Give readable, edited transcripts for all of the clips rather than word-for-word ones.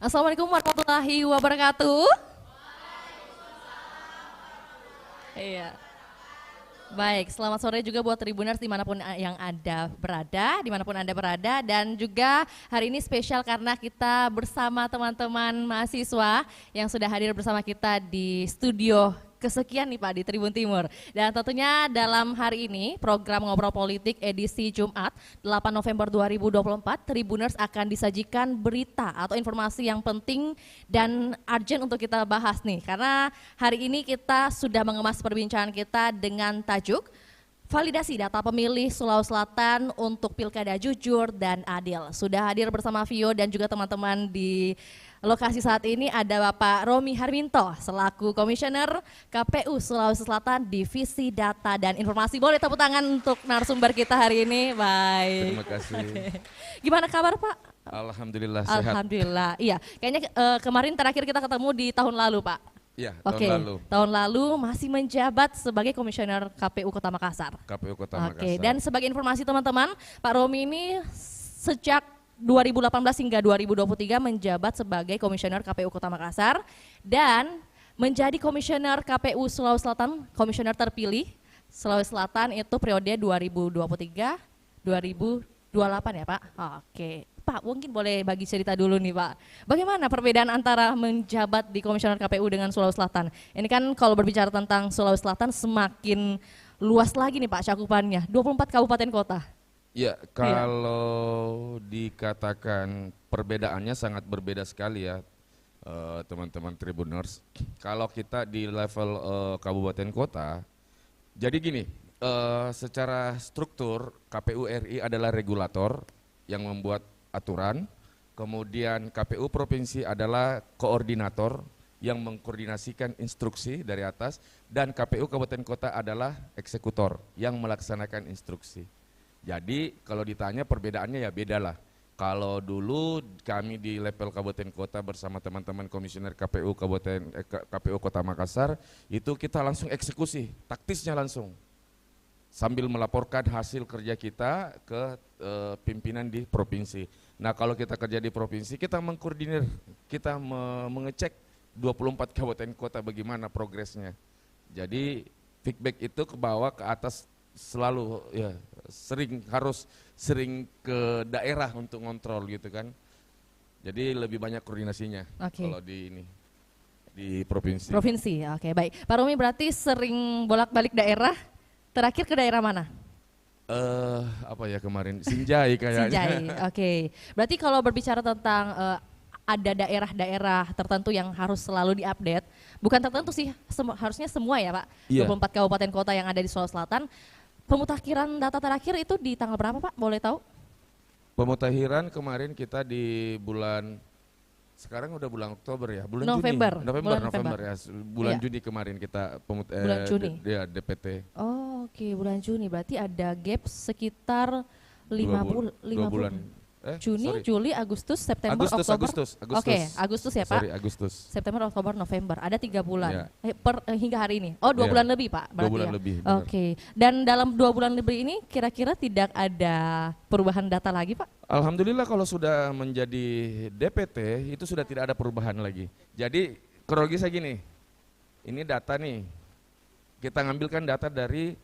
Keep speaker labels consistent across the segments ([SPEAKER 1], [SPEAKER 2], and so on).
[SPEAKER 1] Assalamualaikum warahmatullahi wabarakatuh. Iya. Baik, selamat sore juga buat Tribuners dimanapun yang dimanapun Anda berada, dan juga hari ini spesial karena kita bersama teman-teman mahasiswa yang sudah hadir bersama kita di studio kesekian nih Pak di Tribun Timur. Dan tentunya dalam hari ini program Ngobrol Politik edisi Jumat 8 November 2024, Tribuners akan disajikan berita atau informasi yang penting dan urgent untuk kita bahas nih. Karena hari ini kita sudah mengemas perbincangan kita dengan tajuk validasi data pemilih Sulawesi Selatan untuk pilkada jujur dan adil. Sudah hadir bersama Vio dan juga teman-teman di lokasi saat ini ada Bapak Romi Harminto selaku Komisioner KPU Sulawesi Selatan Divisi Data dan Informasi. Boleh tepuk tangan untuk narasumber kita hari ini. Baik.
[SPEAKER 2] Terima kasih.
[SPEAKER 1] Oke. Gimana kabar Pak?
[SPEAKER 2] Alhamdulillah sehat.
[SPEAKER 1] Alhamdulillah. Iya, kayaknya kemarin terakhir kita ketemu di tahun lalu Pak.
[SPEAKER 2] Iya,
[SPEAKER 1] Oke,
[SPEAKER 2] tahun lalu.
[SPEAKER 1] tahun lalu masih menjabat sebagai Komisioner KPU Kota Makassar.
[SPEAKER 2] KPU Kota
[SPEAKER 1] Oke,
[SPEAKER 2] Makassar.
[SPEAKER 1] dan sebagai informasi teman-teman, Pak Romi ini sejak 2018 hingga 2023 menjabat sebagai Komisioner KPU Kota Makassar dan menjadi Komisioner KPU Sulawesi Selatan, Komisioner terpilih Sulawesi Selatan itu periode 2023-2028 ya Pak? Oke. Pak, mungkin boleh bagi cerita dulu nih Pak. Bagaimana perbedaan antara menjabat di Komisioner KPU dengan Sulawesi Selatan? Ini kan kalau berbicara tentang Sulawesi Selatan semakin luas lagi nih Pak cakupannya, 24 kabupaten kota.
[SPEAKER 2] Ya, kalau dikatakan perbedaannya sangat berbeda sekali ya teman-teman Tribuners. Kalau kita di level kabupaten kota, jadi gini, secara struktur KPU RI adalah regulator yang membuat aturan, kemudian KPU Provinsi adalah koordinator yang mengkoordinasikan instruksi dari atas, dan KPU Kabupaten Kota adalah eksekutor yang melaksanakan instruksi. Jadi kalau ditanya perbedaannya ya bedalah. Kalau dulu kami di level Kabupaten Kota bersama teman-teman Komisioner KPU Kota Makassar, itu kita langsung eksekusi, taktisnya langsung. Sambil melaporkan hasil kerja kita ke pimpinan di provinsi. Nah kalau kita kerja di provinsi, kita mengkoordinir, kita mengecek 24 kabupaten kota bagaimana progresnya. Jadi feedback itu ke bawah ke atas selalu ya, harus sering ke daerah untuk ngontrol gitu kan. Jadi lebih banyak koordinasinya kalau di provinsi.
[SPEAKER 1] Provinsi, oke baik. Pak Romi berarti sering bolak-balik daerah. Terakhir ke daerah mana?
[SPEAKER 2] Apa ya kemarin? Sinjai kayaknya.
[SPEAKER 1] Sinjai, oke. Berarti kalau berbicara tentang ada daerah-daerah tertentu yang harus selalu diupdate, bukan tertentu sih, harusnya semua ya Pak,
[SPEAKER 2] Iya.
[SPEAKER 1] 24 kabupaten kota yang ada di Sulawesi Selatan. Pemutakhiran data terakhir itu di tanggal berapa Pak, boleh tahu?
[SPEAKER 2] Pemutakhiran kemarin kita di bulan, sekarang udah bulan Oktober ya, bulan
[SPEAKER 1] November.
[SPEAKER 2] Juni, November ya, bulan
[SPEAKER 1] Iya.
[SPEAKER 2] Juni kemarin kita
[SPEAKER 1] Bulan Juni.
[SPEAKER 2] DPT.
[SPEAKER 1] Oh, oke, bulan Juni berarti ada gap sekitar 5
[SPEAKER 2] bulan.
[SPEAKER 1] Juni,
[SPEAKER 2] Sorry.
[SPEAKER 1] Juli, Agustus, September, Oktober.
[SPEAKER 2] Agustus.
[SPEAKER 1] Oke, Agustus ya Pak.
[SPEAKER 2] Sorry, Agustus.
[SPEAKER 1] September, Oktober, November. Ada 3 bulan
[SPEAKER 2] Iya.
[SPEAKER 1] hingga hari ini. Oh, 2
[SPEAKER 2] Iya.
[SPEAKER 1] bulan lebih Pak.
[SPEAKER 2] 2 bulan
[SPEAKER 1] ya?
[SPEAKER 2] lebih, benar.
[SPEAKER 1] Oke. Dan dalam 2 bulan lebih ini kira-kira tidak ada perubahan data lagi Pak?
[SPEAKER 2] Alhamdulillah kalau sudah menjadi DPT itu sudah tidak ada perubahan lagi. Jadi kronologisnya gini, ini data nih, kita ngambilkan data dari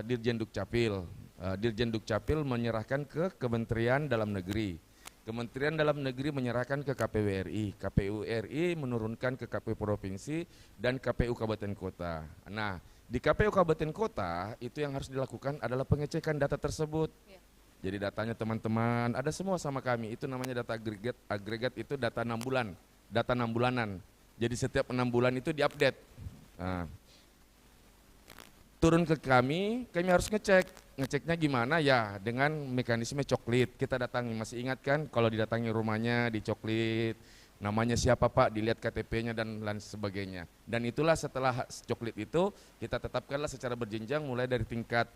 [SPEAKER 2] Dirjen Dukcapil. Dirjen Dukcapil menyerahkan ke Kementerian Dalam Negeri. Kementerian Dalam Negeri menyerahkan ke KPU RI. KPU RI menurunkan ke KPU Provinsi dan KPU Kabupaten Kota. Nah, di KPU Kabupaten Kota itu yang harus dilakukan adalah pengecekan data tersebut. Jadi datanya teman-teman ada semua sama kami. Itu namanya data agregat. Agregat itu data 6 bulan, data 6 bulanan. Jadi setiap 6 bulan itu diupdate. Nah, turun ke kami harus ngeceknya gimana ya dengan mekanisme coklit. Kita datangi, masih ingat kan kalau didatangi rumahnya dicoklit, namanya siapa Pak, dilihat KTP-nya dan lain sebagainya. Dan itulah setelah coklit itu kita tetapkanlah secara berjenjang mulai dari tingkat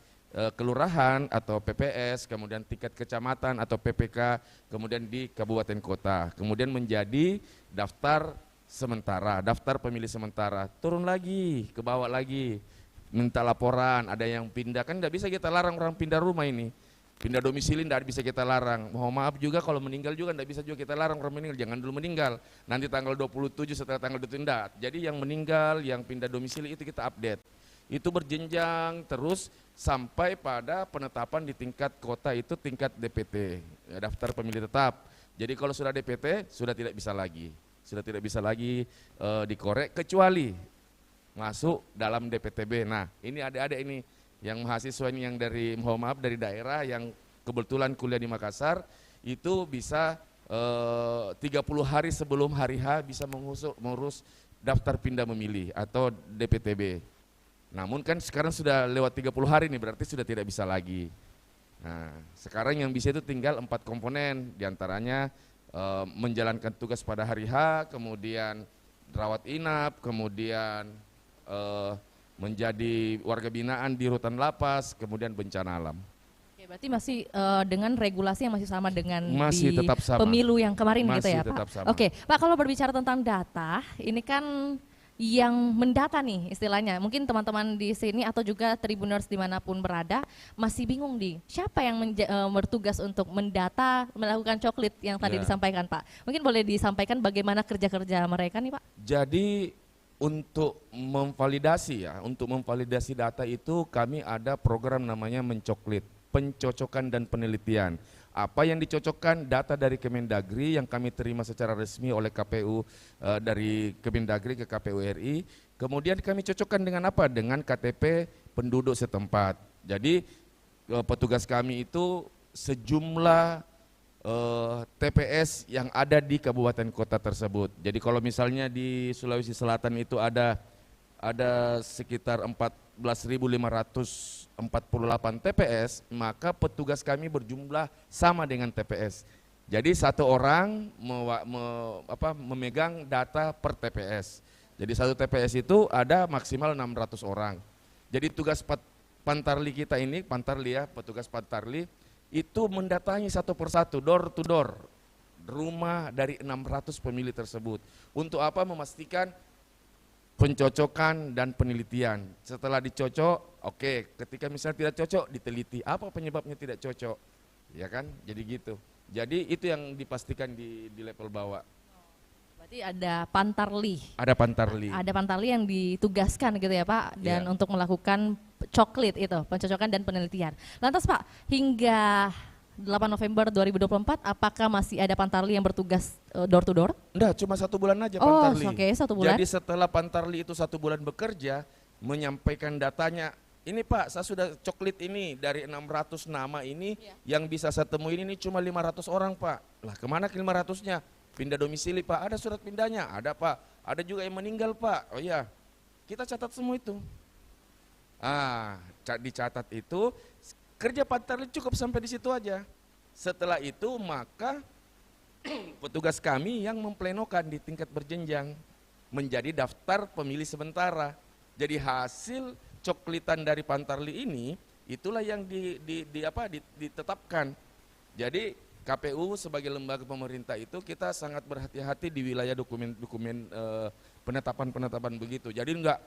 [SPEAKER 2] kelurahan atau PPS, kemudian tingkat kecamatan atau PPK, kemudian di kabupaten kota, kemudian menjadi daftar sementara, daftar pemilih sementara, turun lagi, ke bawah lagi, minta laporan, ada yang pindah, kan nggak bisa kita larang orang pindah rumah ini. Pindah domisili tidak bisa kita larang. Mohon maaf juga kalau meninggal juga tidak bisa juga kita larang orang meninggal. Jangan dulu meninggal. Nanti tanggal 27 setelah tanggal 27 tidak. Jadi yang meninggal, yang pindah domisili itu kita update. Itu berjenjang terus sampai pada penetapan di tingkat kota itu tingkat DPT, ya, daftar pemilih tetap. Jadi kalau sudah DPT sudah tidak bisa lagi. Sudah tidak bisa lagi dikorek kecuali masuk dalam DPTB. Nah, ini adik-adik ini yang mahasiswa ini yang dari, mohon maaf, dari daerah yang kebetulan kuliah di Makassar itu bisa 30 hari sebelum hari H bisa mengurus daftar pindah memilih atau DPTB. Namun kan sekarang sudah lewat 30 hari nih, berarti sudah tidak bisa lagi. Nah, sekarang yang bisa itu tinggal 4 komponen, diantaranya menjalankan tugas pada hari H, kemudian rawat inap, kemudian menjadi warga binaan di rutan lapas, kemudian bencana alam.
[SPEAKER 1] Oke, berarti masih dengan regulasi yang masih sama dengan
[SPEAKER 2] Masih
[SPEAKER 1] di
[SPEAKER 2] tetap sama.
[SPEAKER 1] pemilu yang kemarin gitu
[SPEAKER 2] Masih
[SPEAKER 1] ya
[SPEAKER 2] tetap
[SPEAKER 1] Pak?
[SPEAKER 2] sama.
[SPEAKER 1] Oke, Pak, kalau berbicara tentang data, ini kan yang mendata nih istilahnya, mungkin teman-teman di sini atau juga Tribuners dimanapun berada masih bingung nih, siapa yang bertugas untuk mendata, melakukan coklit yang tadi disampaikan Pak. Mungkin boleh disampaikan bagaimana kerja-kerja mereka nih Pak?
[SPEAKER 2] Jadi untuk memvalidasi data itu kami ada program namanya mencoklit, pencocokan dan penelitian. Apa yang dicocokkan data dari Kemendagri yang kami terima secara resmi oleh KPU, dari Kemendagri ke KPU RI, kemudian kami cocokkan dengan apa? Dengan KTP penduduk setempat. Jadi petugas kami itu sejumlah TPS yang ada di kabupaten kota tersebut. Jadi kalau misalnya di Sulawesi Selatan itu ada sekitar 14.548 TPS, maka petugas kami berjumlah sama dengan TPS. Jadi satu orang memegang data per TPS. Jadi satu TPS itu ada maksimal 600 orang. Jadi tugas Pantarli kita ini, Pantarli ya, petugas Pantarli, itu mendatangi satu persatu, door to door, rumah dari 600 pemilih tersebut. Untuk apa? Memastikan pencocokan dan penelitian. Setelah dicocok, oke, ketika misalnya tidak cocok, diteliti. Apa penyebabnya tidak cocok? Ya kan, jadi gitu. Jadi itu yang dipastikan di level bawah.
[SPEAKER 1] Berarti ada Pantarli.
[SPEAKER 2] Ada Pantarli.
[SPEAKER 1] Ada Pantarli yang ditugaskan gitu ya Pak, dan untuk melakukan coklit itu, pencocokan dan penelitian. Lantas Pak, hingga 8 November 2024, apakah masih ada Pantarli yang bertugas door to door?
[SPEAKER 2] Enggak, cuma 1 bulan aja Pantarli.
[SPEAKER 1] Oh, oke, 1 bulan.
[SPEAKER 2] Jadi setelah Pantarli itu 1 bulan bekerja, menyampaikan datanya, ini Pak, saya sudah coklit ini dari 600 nama ini, yang bisa saya temuin ini cuma 500 orang Pak. Lah kemana ke 500-nya? Pindah domisili Pak, ada surat pindahnya, ada Pak. Ada juga yang meninggal Pak, oh iya, kita catat semua itu. Dicatat itu, kerja Pantarli cukup sampai di situ aja. Setelah itu maka petugas kami yang memplenokan di tingkat berjenjang menjadi daftar pemilih sementara. Jadi hasil coklitan dari Pantarli ini itulah yang ditetapkan. Jadi KPU sebagai lembaga pemerintah itu kita sangat berhati-hati di wilayah dokumen penetapan begitu. Jadi enggak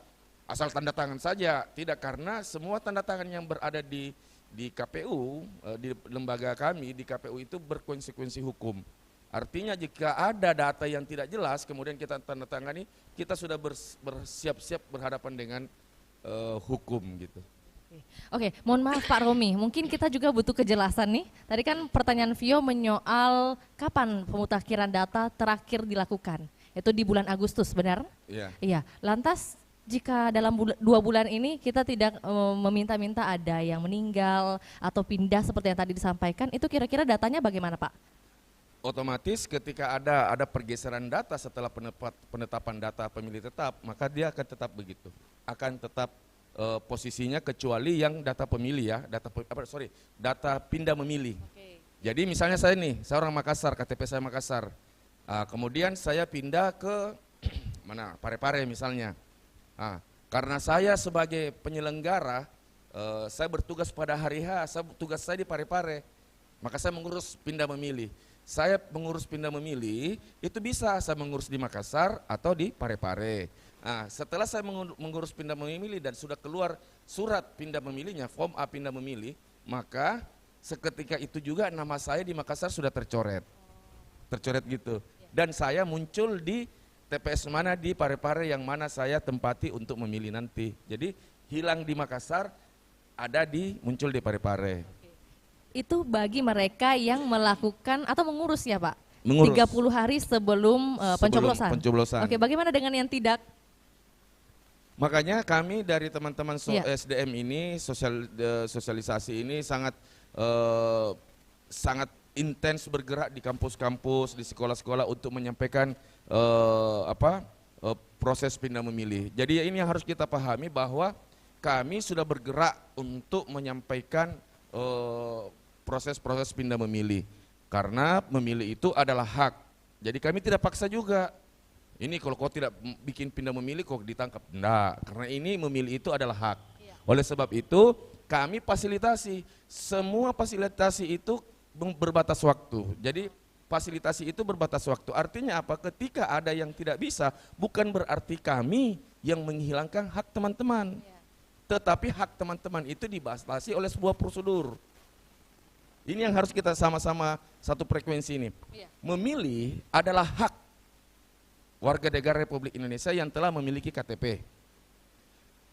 [SPEAKER 2] asal tanda tangan saja, tidak, karena semua tanda tangan yang berada di KPU, di lembaga kami, di KPU itu berkonsekuensi hukum. Artinya jika ada data yang tidak jelas, kemudian kita tanda tangani, kita sudah bersiap-siap berhadapan dengan hukum gitu.
[SPEAKER 1] Oke, mohon maaf Pak Romi, mungkin kita juga butuh kejelasan nih. Tadi kan pertanyaan Vio menyoal kapan pemutakhiran data terakhir dilakukan, itu di bulan Agustus, benar?
[SPEAKER 2] Iya.
[SPEAKER 1] Iya, lantas jika dalam 2 bulan ini kita tidak meminta-minta ada yang meninggal atau pindah seperti yang tadi disampaikan, itu kira-kira datanya bagaimana Pak?
[SPEAKER 2] Otomatis ketika ada pergeseran data setelah penetapan data pemilih tetap, maka dia akan tetap begitu, akan tetap posisinya kecuali yang data pemilih ya, data pindah memilih. Jadi misalnya saya orang Makassar, KTP saya Makassar, kemudian saya pindah ke mana, Parepare misalnya. Karena saya sebagai penyelenggara, saya bertugas pada hari H, tugas saya di Parepare, maka saya mengurus pindah memilih. Saya mengurus pindah memilih, itu bisa saya mengurus di Makassar atau di Parepare. Setelah saya mengurus pindah memilih dan sudah keluar surat pindah memilihnya, form A pindah memilih, maka seketika itu juga nama saya di Makassar sudah tercoret gitu. Dan saya muncul di TPS mana di Parepare yang mana saya tempati untuk memilih nanti. Jadi hilang di Makassar, muncul di Parepare.
[SPEAKER 1] Itu bagi mereka yang melakukan atau mengurus ya Pak?
[SPEAKER 2] Mengurus.
[SPEAKER 1] 30 hari sebelum pencoblosan. Oke, bagaimana dengan yang tidak?
[SPEAKER 2] Makanya kami dari teman-teman
[SPEAKER 1] Iya.
[SPEAKER 2] SDM ini, sosialisasi ini sangat intens bergerak di kampus-kampus, di sekolah-sekolah untuk menyampaikan proses pindah memilih. Jadi ini yang harus kita pahami bahwa kami sudah bergerak untuk menyampaikan proses-proses pindah memilih. Karena memilih itu adalah hak. Jadi kami tidak paksa juga. Ini kalau kau tidak bikin pindah memilih kau ditangkap. Enggak, karena ini memilih itu adalah hak. Oleh sebab itu kami fasilitasi. Semua fasilitasi itu berbatas waktu. Jadi fasilitasi itu berbatas waktu. Artinya apa? Ketika ada yang tidak bisa, bukan berarti kami yang menghilangkan hak teman-teman. Tetapi hak teman-teman itu dibatasi oleh sebuah prosedur. Ini yang harus kita sama-sama satu frekuensi ini. Memilih adalah hak warga negara Republik Indonesia yang telah memiliki KTP.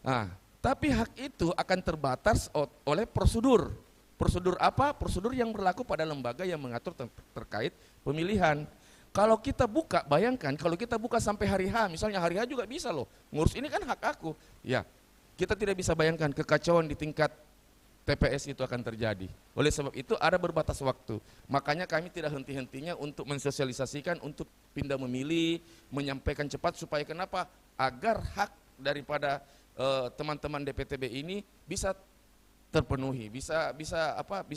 [SPEAKER 2] Nah, tapi hak itu akan terbatas oleh prosedur. Prosedur apa? Prosedur yang berlaku pada lembaga yang mengatur terkait pemilihan. Kalau kita buka, bayangkan kalau kita buka sampai hari H, misalnya hari H juga bisa loh, ngurus ini kan hak aku. Ya, kita tidak bisa bayangkan kekacauan di tingkat TPS itu akan terjadi. Oleh sebab itu ada berbatas waktu. Makanya kami tidak henti-hentinya untuk mensosialisasikan, untuk pindah memilih, menyampaikan cepat supaya kenapa? Agar hak daripada teman-teman DPTB ini bisa terpenuhi, bisa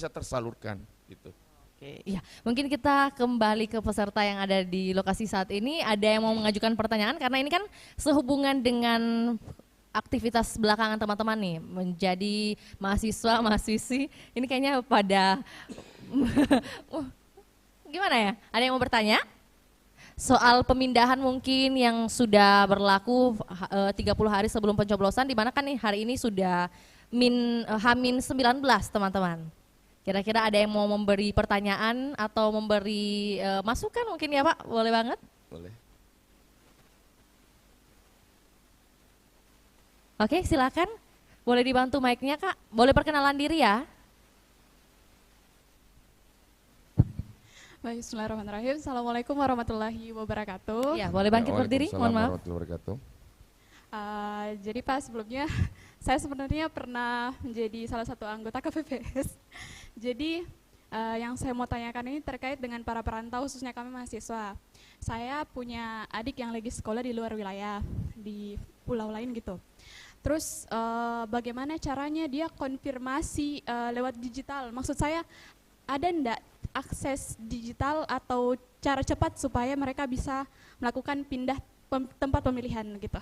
[SPEAKER 2] tersalurkan gitu.
[SPEAKER 1] Oke, iya. Mungkin kita kembali ke peserta yang ada di lokasi saat ini. Ada yang mau mengajukan pertanyaan karena ini kan sehubungan dengan aktivitas belakangan teman-teman nih menjadi mahasiswa, mahasiswi. Ini kayaknya pada gimana ya? Ada yang mau bertanya? Soal pemindahan mungkin yang sudah berlaku 30 hari sebelum pencoblosan, di mana kan nih hari ini sudah H-19 teman-teman. Kira-kira ada yang mau memberi pertanyaan atau memberi masukan mungkin ya Pak? Boleh banget?
[SPEAKER 2] Boleh.
[SPEAKER 1] Oke, silakan. Boleh dibantu mic-nya Kak? Boleh perkenalan diri ya?
[SPEAKER 3] Baik, bismillahirrahmanirrahim. Assalamualaikum warahmatullahi wabarakatuh.
[SPEAKER 1] Ya, boleh bangkit berdiri, mohon maaf.
[SPEAKER 3] Jadi Pak, sebelumnya saya sebenarnya pernah menjadi salah satu anggota KPPS. Jadi yang saya mau tanyakan ini terkait dengan para perantau, khususnya kami mahasiswa. Saya punya adik yang lagi sekolah di luar wilayah, di pulau lain gitu. Terus bagaimana caranya dia konfirmasi lewat digital? Maksud saya ada enggak akses digital atau cara cepat supaya mereka bisa melakukan pindah tempat pemilihan gitu?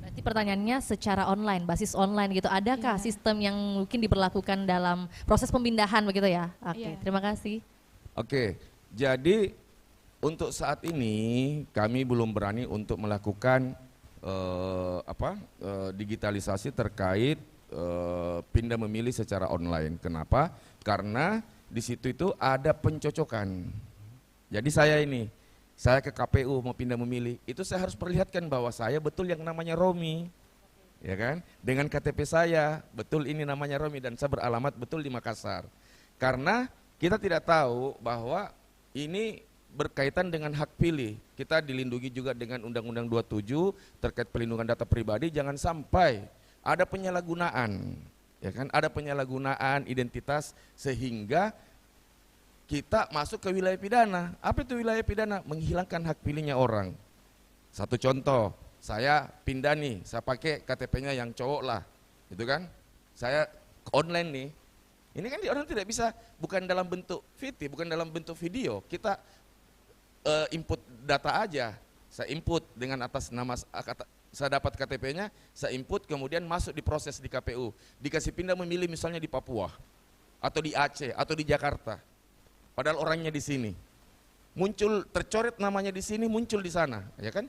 [SPEAKER 1] Berarti pertanyaannya secara online, basis online gitu. Adakah sistem yang mungkin diberlakukan dalam proses pemindahan begitu ya? Oke, terima kasih.
[SPEAKER 2] Oke, jadi untuk saat ini kami belum berani untuk melakukan digitalisasi terkait pindah memilih secara online. Kenapa? Karena di situ itu ada pencocokan. Jadi saya ke KPU mau pindah memilih, itu saya harus perlihatkan bahwa saya betul yang namanya Romi, ya kan? Dengan KTP saya betul ini namanya Romi dan saya beralamat betul di Makassar. Karena kita tidak tahu bahwa ini berkaitan dengan hak pilih. Kita dilindungi juga dengan Undang-Undang 27 terkait pelindungan data pribadi. Jangan sampai ada penyalahgunaan, ya kan? Ada penyalahgunaan identitas sehingga kita masuk ke wilayah pidana. Apa itu wilayah pidana? Menghilangkan hak pilihnya orang. Satu contoh, saya pindah nih, saya pakai KTP-nya yang cowok lah, gitu kan? Saya online nih. Ini kan orang tidak bisa, bukan dalam bentuk VT, bukan dalam bentuk video. Kita input data aja, saya input dengan atas nama, saya dapat KTP-nya, saya input kemudian masuk di proses di KPU, dikasih pindah memilih misalnya di Papua, atau di Aceh, atau di Jakarta, padahal orangnya di sini, muncul tercoret namanya di sini, muncul di sana, ya kan?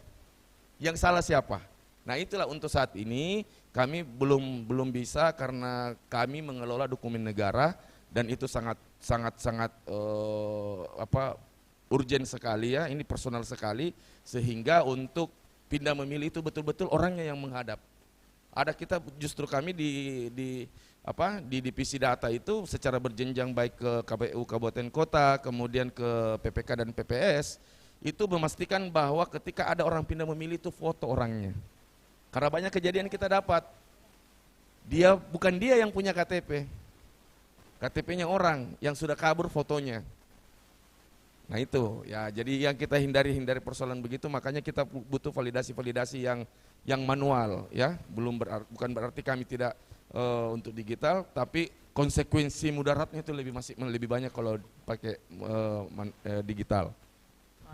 [SPEAKER 2] Yang salah siapa? Nah itulah untuk saat ini kami belum bisa karena kami mengelola dokumen negara dan itu sangat urgent sekali ya, ini personal sekali, sehingga untuk pindah memilih itu betul-betul orangnya yang menghadap. Ada kita justru kami di divisi data itu secara berjenjang baik ke KPU Kabupaten Kota, kemudian ke PPK dan PPS, itu memastikan bahwa ketika ada orang pindah memilih itu foto orangnya. Karena banyak kejadian kita dapat, bukan dia yang punya KTP, KTP-nya orang yang sudah kabur fotonya. Nah itu ya, jadi yang kita hindari persoalan begitu, makanya kita butuh validasi yang manual ya. Bukan berarti kami tidak untuk digital, tapi konsekuensi mudaratnya itu lebih banyak kalau pakai digital.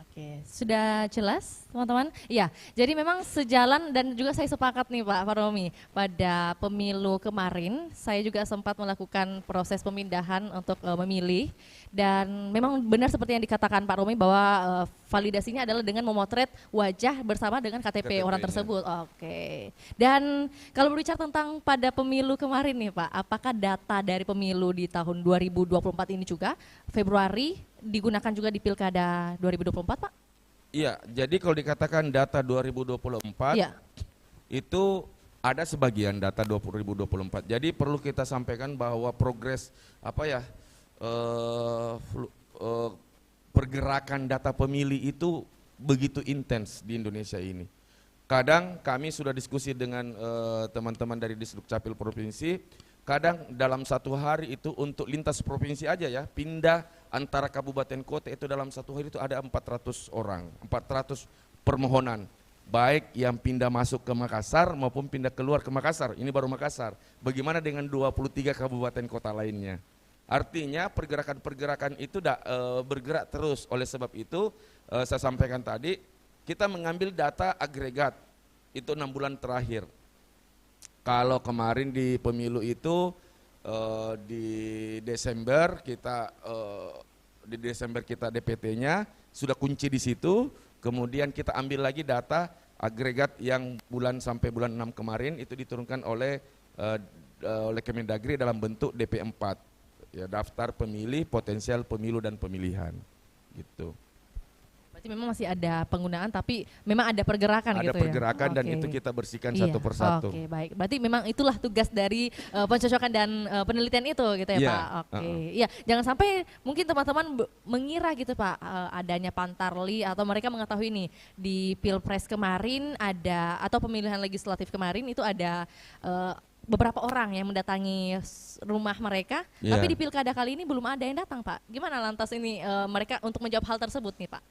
[SPEAKER 1] Oke, sudah jelas teman-teman? Iya, jadi memang sejalan dan juga saya sepakat nih Pak Romi, pada pemilu kemarin saya juga sempat melakukan proses pemindahan untuk memilih, dan memang benar seperti yang dikatakan Pak Romi bahwa validasinya adalah dengan memotret wajah bersama dengan KTP orang tersebut. Oke, dan kalau berbicara tentang pada pemilu kemarin nih Pak, apakah data dari pemilu di tahun 2024 ini juga Februari digunakan juga di Pilkada 2024 Pak?
[SPEAKER 2] Iya, jadi kalau dikatakan data 2024 ya, itu ada sebagian data 2024. Jadi perlu kita sampaikan bahwa progres pergerakan data pemilih itu begitu intens di Indonesia ini. Kadang kami sudah diskusi dengan teman-teman dari Disdukcapil Provinsi, kadang dalam satu hari itu untuk lintas provinsi aja ya, pindah antara kabupaten kota itu dalam satu hari itu ada 400 orang, 400 permohonan. Baik yang pindah masuk ke Makassar maupun pindah keluar ke Makassar, ini baru Makassar. Bagaimana dengan 23 kabupaten kota lainnya? Artinya pergerakan-pergerakan itu bergerak terus. Oleh sebab itu saya sampaikan tadi, kita mengambil data agregat, itu 6 bulan terakhir. Kalau kemarin di pemilu itu di Desember kita DPT-nya sudah kunci di situ, kemudian kita ambil lagi data agregat yang bulan sampai bulan 6 kemarin itu diturunkan oleh Kemendagri dalam bentuk DP4, ya, daftar pemilih, potensial pemilu dan pemilihan, gitu.
[SPEAKER 1] Berarti memang masih ada penggunaan, tapi memang ada pergerakan gitu ya?
[SPEAKER 2] Ada pergerakan dan itu kita bersihkan satu persatu.
[SPEAKER 1] Oke, baik. Berarti memang itulah tugas dari pencocokan dan penelitian itu gitu ya Pak? Oke, iya. Jangan sampai mungkin teman-teman mengira gitu Pak, adanya pantarli atau mereka mengetahui nih di Pilpres kemarin ada, atau pemilihan legislatif kemarin itu ada beberapa orang yang mendatangi rumah mereka, tapi di pilkada kali ini belum ada yang datang Pak. Gimana lantas ini mereka untuk menjawab hal tersebut nih Pak?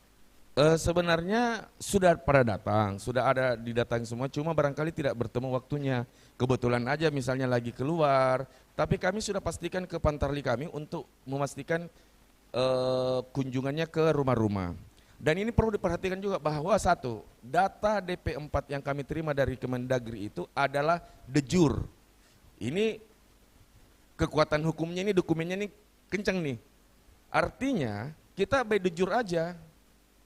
[SPEAKER 2] Sebenarnya sudah pada datang, sudah ada didatangi semua, cuma barangkali tidak bertemu waktunya. Kebetulan aja misalnya lagi keluar, tapi kami sudah pastikan ke pantarli kami untuk memastikan kunjungannya ke rumah-rumah. Dan ini perlu diperhatikan juga bahwa satu, data DP4 yang kami terima dari Kemendagri itu adalah de jure. Ini kekuatan hukumnya ini, dokumennya ini kencang nih. Artinya kita by de jure aja.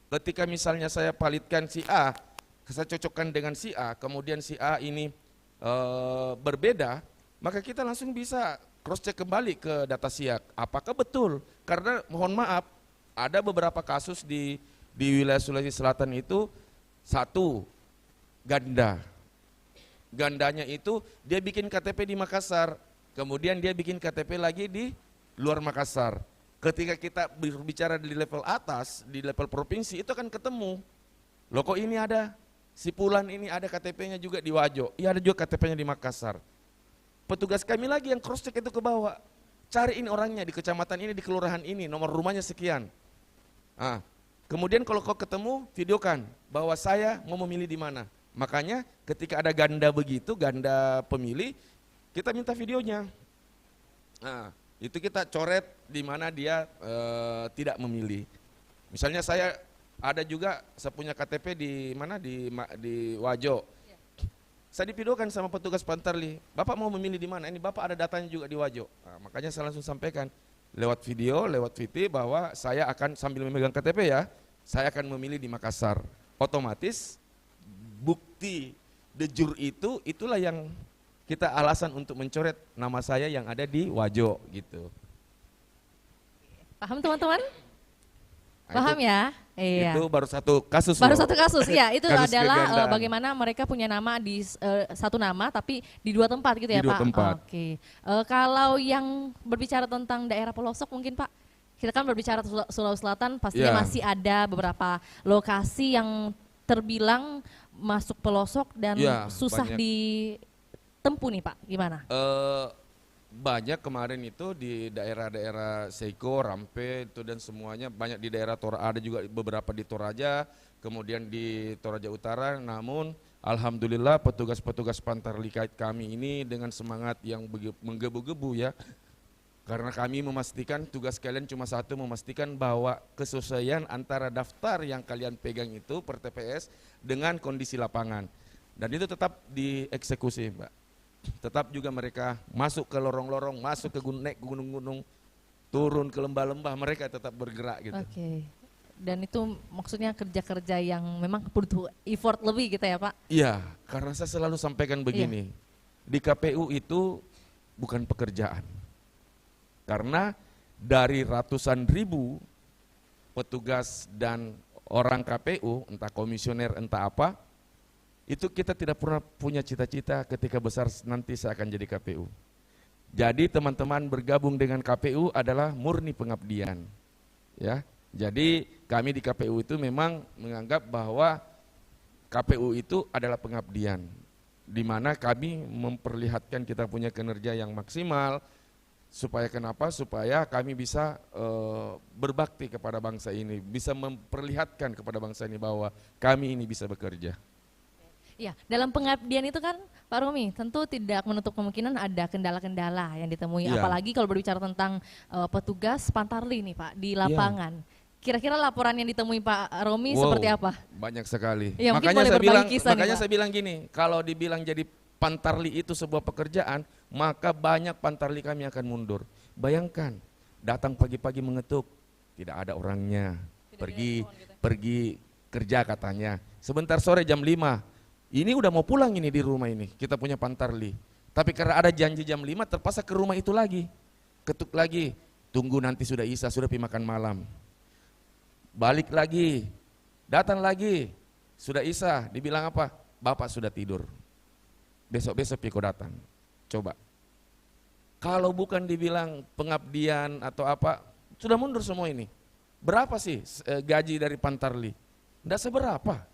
[SPEAKER 2] Ketika misalnya saya palitkan si A, saya cocokkan dengan si A, kemudian si A ini berbeda, maka kita langsung bisa cross check kembali ke data SIAK. Apakah betul? Karena mohon maaf, ada beberapa kasus di wilayah Sulawesi Selatan itu, satu, gandanya itu dia bikin KTP di Makassar, kemudian dia bikin KTP lagi di luar Makassar. Ketika kita berbicara di level atas, di level provinsi, itu akan ketemu. Loh kok ini ada, si Pulan ini ada KTP-nya juga di Wajo, iya ada juga KTP-nya di Makassar. Petugas kami lagi yang cross check itu ke bawah, cari ini orangnya di kecamatan ini, di kelurahan ini, nomor rumahnya sekian. Kemudian kalau kau ketemu, videokan bahwa saya mau memilih di mana. Makanya ketika ada ganda begitu, ganda pemilih, kita minta videonya. Itu kita coret di mana dia tidak memilih. Misalnya saya ada juga, saya punya KTP di mana, di Wajo. Saya divideokan sama petugas pantarli, Bapak mau memilih di mana? Ini Bapak ada datanya juga di Wajo. Makanya saya langsung sampaikan lewat video, lewat VT bahwa saya akan sambil memegang KTP ya, saya akan memilih di Makassar. Otomatis bukti de jure itulah yang kita alasan untuk mencoret nama saya yang ada di Wajo gitu.
[SPEAKER 1] Paham teman-teman?
[SPEAKER 2] Nah,
[SPEAKER 1] Paham ya? Iya.
[SPEAKER 2] Itu baru satu kasus.
[SPEAKER 1] Baru
[SPEAKER 2] loh.
[SPEAKER 1] satu kasus, ya itu
[SPEAKER 2] Kasus
[SPEAKER 1] adalah
[SPEAKER 2] kegandaan.
[SPEAKER 1] bagaimana mereka punya nama di satu nama tapi di dua tempat gitu
[SPEAKER 2] Di
[SPEAKER 1] ya
[SPEAKER 2] dua
[SPEAKER 1] Pak?
[SPEAKER 2] tempat.
[SPEAKER 1] Oke. Kalau yang berbicara tentang daerah pelosok mungkin Pak, kita kan berbicara Sulawesi Selatan pastinya
[SPEAKER 2] Ya.
[SPEAKER 1] masih ada beberapa lokasi yang terbilang masuk pelosok dan
[SPEAKER 2] Ya,
[SPEAKER 1] susah
[SPEAKER 2] banyak.
[SPEAKER 1] ditempuh nih Pak, gimana?
[SPEAKER 2] Banyak kemarin itu di daerah-daerah Seiko, Rampe itu dan semuanya, banyak di daerah ada juga beberapa di Toraja, kemudian di Toraja Utara. Namun alhamdulillah petugas-petugas Pantar Likait kami ini dengan semangat yang menggebu-gebu ya. Karena kami memastikan tugas kalian cuma satu, memastikan bahwa kesesuaian antara daftar yang kalian pegang itu per TPS dengan kondisi lapangan. Dan itu tetap dieksekusi, Mbak. Tetap juga mereka masuk ke lorong-lorong, masuk ke naik gunung-gunung, turun ke lembah-lembah, mereka tetap bergerak gitu.
[SPEAKER 1] Oke. Dan itu maksudnya kerja-kerja yang memang butuh effort lebih gitu ya Pak?
[SPEAKER 2] Iya, karena saya selalu sampaikan begini, di KPU itu bukan pekerjaan. Karena dari ratusan ribu petugas dan orang KPU, entah komisioner, entah apa, itu kita tidak pernah punya cita-cita ketika besar nanti saya akan jadi KPU. Jadi teman-teman bergabung dengan KPU adalah murni pengabdian. Ya, jadi kami di KPU itu memang menganggap bahwa KPU itu adalah pengabdian, di mana kami memperlihatkan kita punya kinerja yang maksimal. Supaya kenapa? Supaya kami bisa berbakti kepada bangsa ini, bisa memperlihatkan kepada bangsa ini bahwa kami ini bisa bekerja.
[SPEAKER 1] Ya, dalam pengabdian itu kan Pak Romi tentu tidak menutup kemungkinan ada kendala-kendala yang ditemui,
[SPEAKER 2] Iya.
[SPEAKER 1] apalagi kalau berbicara tentang petugas Pantarli nih Pak di lapangan. Kira-kira laporan yang ditemui Pak Romi seperti apa?
[SPEAKER 2] Banyak sekali.
[SPEAKER 1] Ya, mungkin
[SPEAKER 2] makanya
[SPEAKER 1] boleh
[SPEAKER 2] saya
[SPEAKER 1] berbagi
[SPEAKER 2] bilang,
[SPEAKER 1] kisah nih,
[SPEAKER 2] makanya
[SPEAKER 1] Pak.
[SPEAKER 2] saya bilang gini, kalau dibilang jadi Pantarli itu sebuah pekerjaan, maka banyak Pantarli kami akan mundur. Bayangkan, datang pagi-pagi mengetuk, tidak ada orangnya, pergi kerja katanya. Sebentar sore jam 5. Ini udah mau pulang ini di rumah ini, kita punya Pantarli. Tapi karena ada janji jam 5 terpaksa ke rumah itu lagi. Ketuk lagi, tunggu nanti sudah Isya, sudah pergi makan malam. Balik lagi, datang lagi, sudah Isya, dibilang apa? Bapak sudah tidur. Besok-besok Piko datang. Coba. Kalau bukan dibilang pengabdian atau apa, sudah mundur semua ini. Berapa sih gaji dari Pantarli? Tidak seberapa.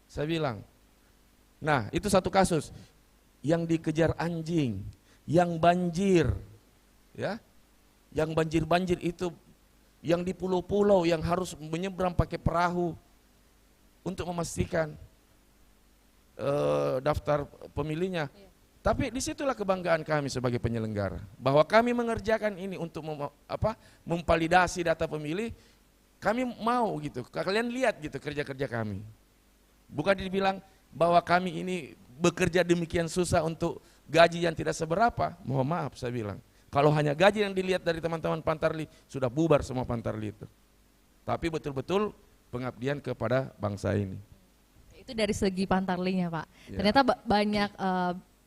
[SPEAKER 2] Saya bilang. Nah, itu satu kasus. Yang dikejar anjing, yang banjir, ya, yang banjir-banjir itu, yang di pulau-pulau yang harus menyeberang pakai perahu untuk memastikan daftar pemilihnya. Tapi disitulah kebanggaan kami sebagai penyelenggara, bahwa kami mengerjakan ini untuk memvalidasi data pemilih. Kami mau gitu, kalian lihat gitu kerja-kerja kami. Bukan dibilang bahwa kami ini bekerja demikian susah untuk gaji yang tidak seberapa. Mohon maaf saya bilang, kalau hanya gaji yang dilihat dari teman-teman Pantarli, sudah bubar semua Pantarli itu. Tapi betul-betul pengabdian kepada bangsa ini.
[SPEAKER 1] Itu dari segi Pantarlinya Pak.
[SPEAKER 2] Ya.
[SPEAKER 1] Ternyata banyak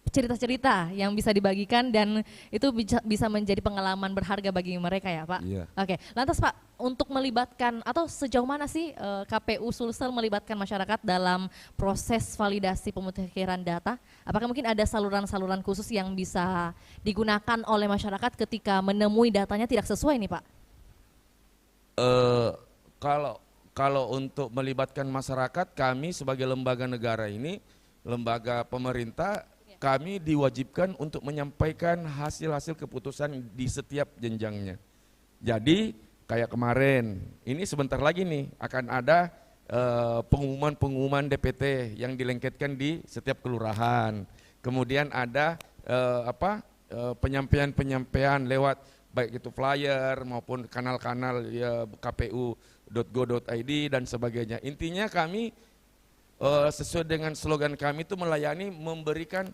[SPEAKER 1] cerita-cerita yang bisa dibagikan dan itu bisa menjadi pengalaman berharga bagi mereka ya Pak.
[SPEAKER 2] Iya.
[SPEAKER 1] Oke, lantas Pak, untuk melibatkan atau sejauh mana sih KPU Sulsel melibatkan masyarakat dalam proses validasi pemutahiran data? Apakah mungkin ada saluran-saluran khusus yang bisa digunakan oleh masyarakat ketika menemui datanya tidak sesuai nih Pak?
[SPEAKER 2] Kalau untuk melibatkan masyarakat, kami sebagai lembaga negara ini, lembaga pemerintah, kami diwajibkan untuk menyampaikan hasil-hasil keputusan di setiap jenjangnya. Jadi kayak kemarin, ini sebentar lagi nih akan ada pengumuman-pengumuman DPT yang dilengketkan di setiap kelurahan. Kemudian ada penyampaian-penyampaian lewat baik itu flyer maupun kanal-kanal ya, kpu.go.id dan sebagainya. Intinya kami sesuai dengan slogan kami itu melayani, memberikan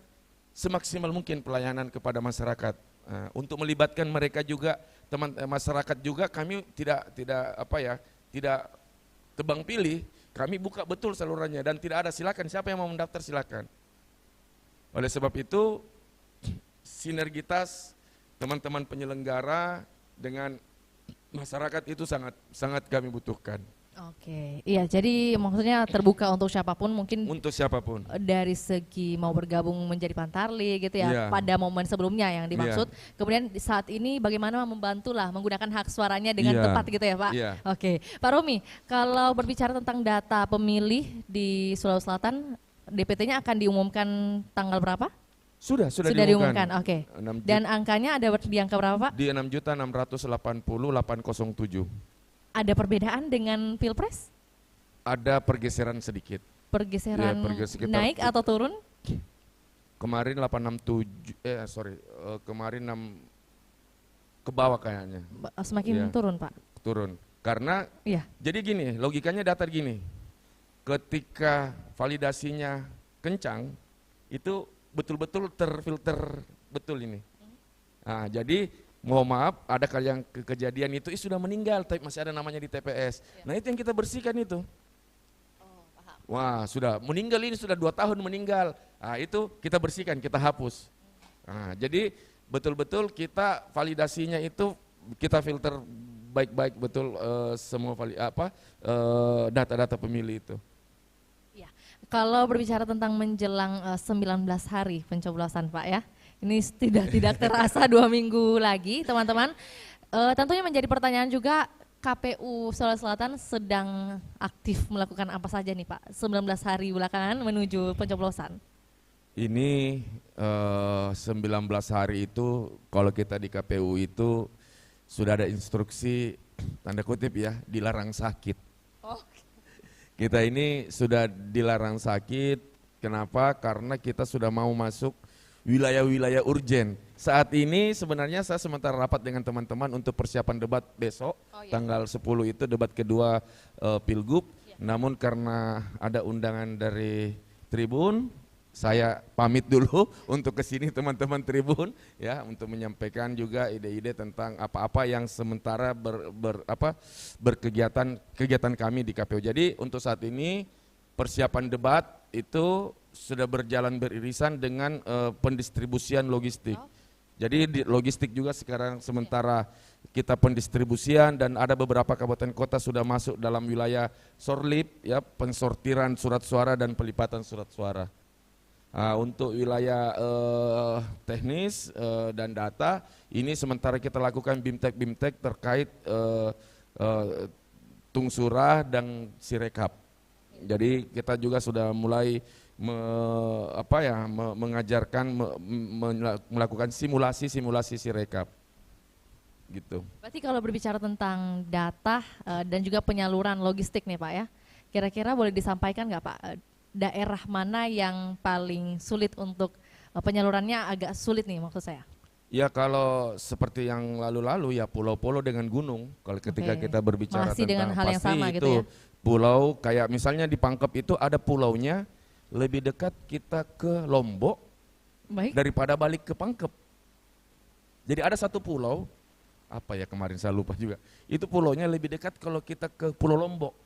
[SPEAKER 2] semaksimal mungkin pelayanan kepada masyarakat. Untuk melibatkan mereka juga, masyarakat juga, kami tidak tebang pilih, kami buka betul salurannya dan tidak ada silakan siapa yang mau mendaftar silakan. Oleh sebab itu sinergitas teman-teman penyelenggara dengan masyarakat itu sangat sangat kami butuhkan.
[SPEAKER 1] Oke, iya jadi maksudnya terbuka untuk siapapun mungkin
[SPEAKER 2] Untuk siapapun.
[SPEAKER 1] dari segi mau bergabung menjadi Pantarli gitu ya
[SPEAKER 2] Iya.
[SPEAKER 1] pada momen sebelumnya yang dimaksud. Kemudian saat ini bagaimana membantulah menggunakan hak suaranya dengan
[SPEAKER 2] Iya.
[SPEAKER 1] tepat gitu ya Pak.
[SPEAKER 2] Iya.
[SPEAKER 1] Oke, Pak Romi, kalau berbicara tentang data pemilih di Sulawesi Selatan, DPT-nya akan diumumkan tanggal berapa?
[SPEAKER 2] Sudah
[SPEAKER 1] diumumkan. Oke.
[SPEAKER 2] 6
[SPEAKER 1] Dan angkanya ada di angka berapa Pak?
[SPEAKER 2] di 6.680.807.
[SPEAKER 1] Ada perbedaan dengan Pilpres?
[SPEAKER 2] Ada pergeseran sedikit.
[SPEAKER 1] Pergeseran
[SPEAKER 2] Iya, sekitar-
[SPEAKER 1] naik atau turun?
[SPEAKER 2] Kemarin 867 kemarin 6 ke bawah kayaknya,
[SPEAKER 1] Semakin
[SPEAKER 2] Iya.
[SPEAKER 1] turun Pak.
[SPEAKER 2] turun. Karena
[SPEAKER 1] Iya.
[SPEAKER 2] jadi gini, logikanya data gini. Ketika validasinya kencang, itu betul-betul terfilter betul ini. Nah, jadi mohon maaf, ada yang kejadian itu sudah meninggal, tapi masih ada namanya di TPS. Nah itu yang kita bersihkan itu. Wah sudah meninggal ini sudah 2 tahun meninggal. Nah itu kita bersihkan, kita hapus. Nah, jadi betul-betul kita validasinya itu kita filter baik-baik betul semua data-data pemilih itu.
[SPEAKER 1] Ya. Kalau berbicara tentang menjelang 19 hari pencoblosan Pak ya, ini tidak terasa 2 minggu lagi teman-teman. Tentunya menjadi pertanyaan juga KPU Sulawesi Selatan sedang aktif melakukan apa saja nih Pak 19 hari belakangan menuju pencoblosan.
[SPEAKER 2] Ini 19 hari itu kalau kita di KPU itu sudah ada instruksi tanda kutip ya dilarang sakit. Kita ini sudah dilarang sakit, kenapa? Karena kita sudah mau masuk wilayah-wilayah urgen. Saat ini sebenarnya saya sementara rapat dengan teman-teman untuk persiapan debat besok, tanggal 10 itu debat kedua Pilgub. Namun karena ada undangan dari Tribun, saya pamit dulu untuk ke sini teman-teman Tribun ya untuk menyampaikan juga ide-ide tentang apa-apa yang sementara kegiatan kami di KPU. Jadi untuk saat ini persiapan debat itu sudah berjalan beririsan dengan pendistribusian logistik. Jadi logistik juga sekarang sementara kita pendistribusian dan ada beberapa kabupaten kota sudah masuk dalam wilayah sorlip ya pensortiran surat suara dan pelipatan surat suara. Untuk wilayah teknis dan data ini sementara kita lakukan bimtek terkait tungsurah dan sirekap. Jadi kita juga sudah mulai mengajarkan melakukan simulasi sirekap gitu.
[SPEAKER 1] Berarti kalau berbicara tentang data dan juga penyaluran logistik nih Pak ya, kira-kira boleh disampaikan nggak Pak daerah mana yang paling sulit untuk penyalurannya agak sulit nih maksud saya?
[SPEAKER 2] Ya kalau seperti yang lalu-lalu ya pulau-pulau dengan gunung. Kalau ketika kita berbicara
[SPEAKER 1] masih
[SPEAKER 2] tentang
[SPEAKER 1] dengan hal yang sama
[SPEAKER 2] itu
[SPEAKER 1] gitu ya?
[SPEAKER 2] Pulau kayak misalnya di Pangkep itu ada pulaunya lebih dekat kita ke Lombok daripada balik ke Pangkep. Jadi ada satu pulau apa ya kemarin saya lupa juga. Itu pulaunya lebih dekat kalau kita ke Pulau Lombok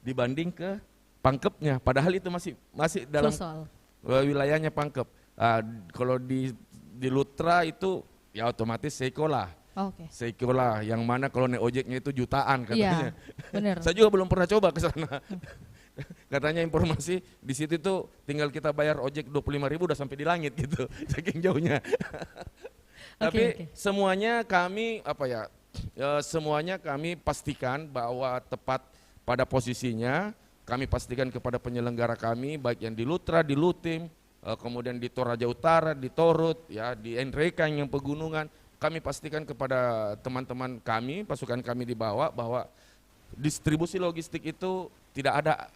[SPEAKER 2] dibanding ke Pangkepnya. Padahal itu masih dalam wilayahnya Pangkep. Kalau di Lutra itu ya otomatis Seikolah. Seikolah yang mana kalau naik ojeknya itu jutaan katanya.
[SPEAKER 1] Iya, benar.
[SPEAKER 2] Saya juga belum pernah coba ke sana. Katanya informasi di situ tuh tinggal kita bayar ojek 25.000 udah sampai di langit gitu. Saking jauhnya. Tapi semuanya kami semuanya kami pastikan bahwa tepat pada posisinya. Kami pastikan kepada penyelenggara kami baik yang di Lutra, di Lutim, kemudian di Toraja Utara, di Torut, ya di Enrekang yang pegunungan. Kami pastikan kepada teman-teman kami, pasukan kami di bawah bahwa distribusi logistik itu tidak ada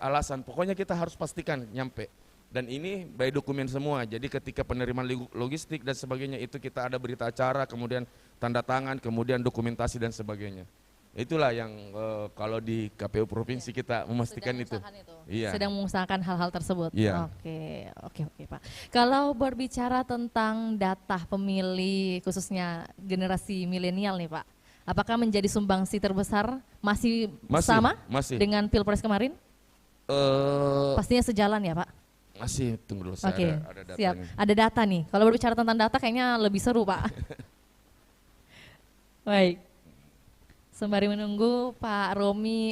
[SPEAKER 2] alasan. Pokoknya kita harus pastikan nyampe. Dan ini by dokumen semua. Jadi ketika penerimaan logistik dan sebagainya itu kita ada berita acara, kemudian tanda tangan, kemudian dokumentasi dan sebagainya. Itulah yang kalau di KPU provinsi kita memastikan itu. Iya.
[SPEAKER 1] Sedang mengusahakan hal-hal tersebut.
[SPEAKER 2] Iya.
[SPEAKER 1] Oke Pak. Kalau berbicara tentang data pemilih khususnya generasi milenial nih Pak, apakah menjadi sumbangsi terbesar masih sama dengan Pilpres kemarin? Pastinya sejalan ya Pak?
[SPEAKER 2] Masih, tunggu dulu saya ada datanya.
[SPEAKER 1] Siap. Ada data nih. Kalau berbicara tentang data kayaknya lebih seru Pak. Baik. Sembari menunggu Pak Romi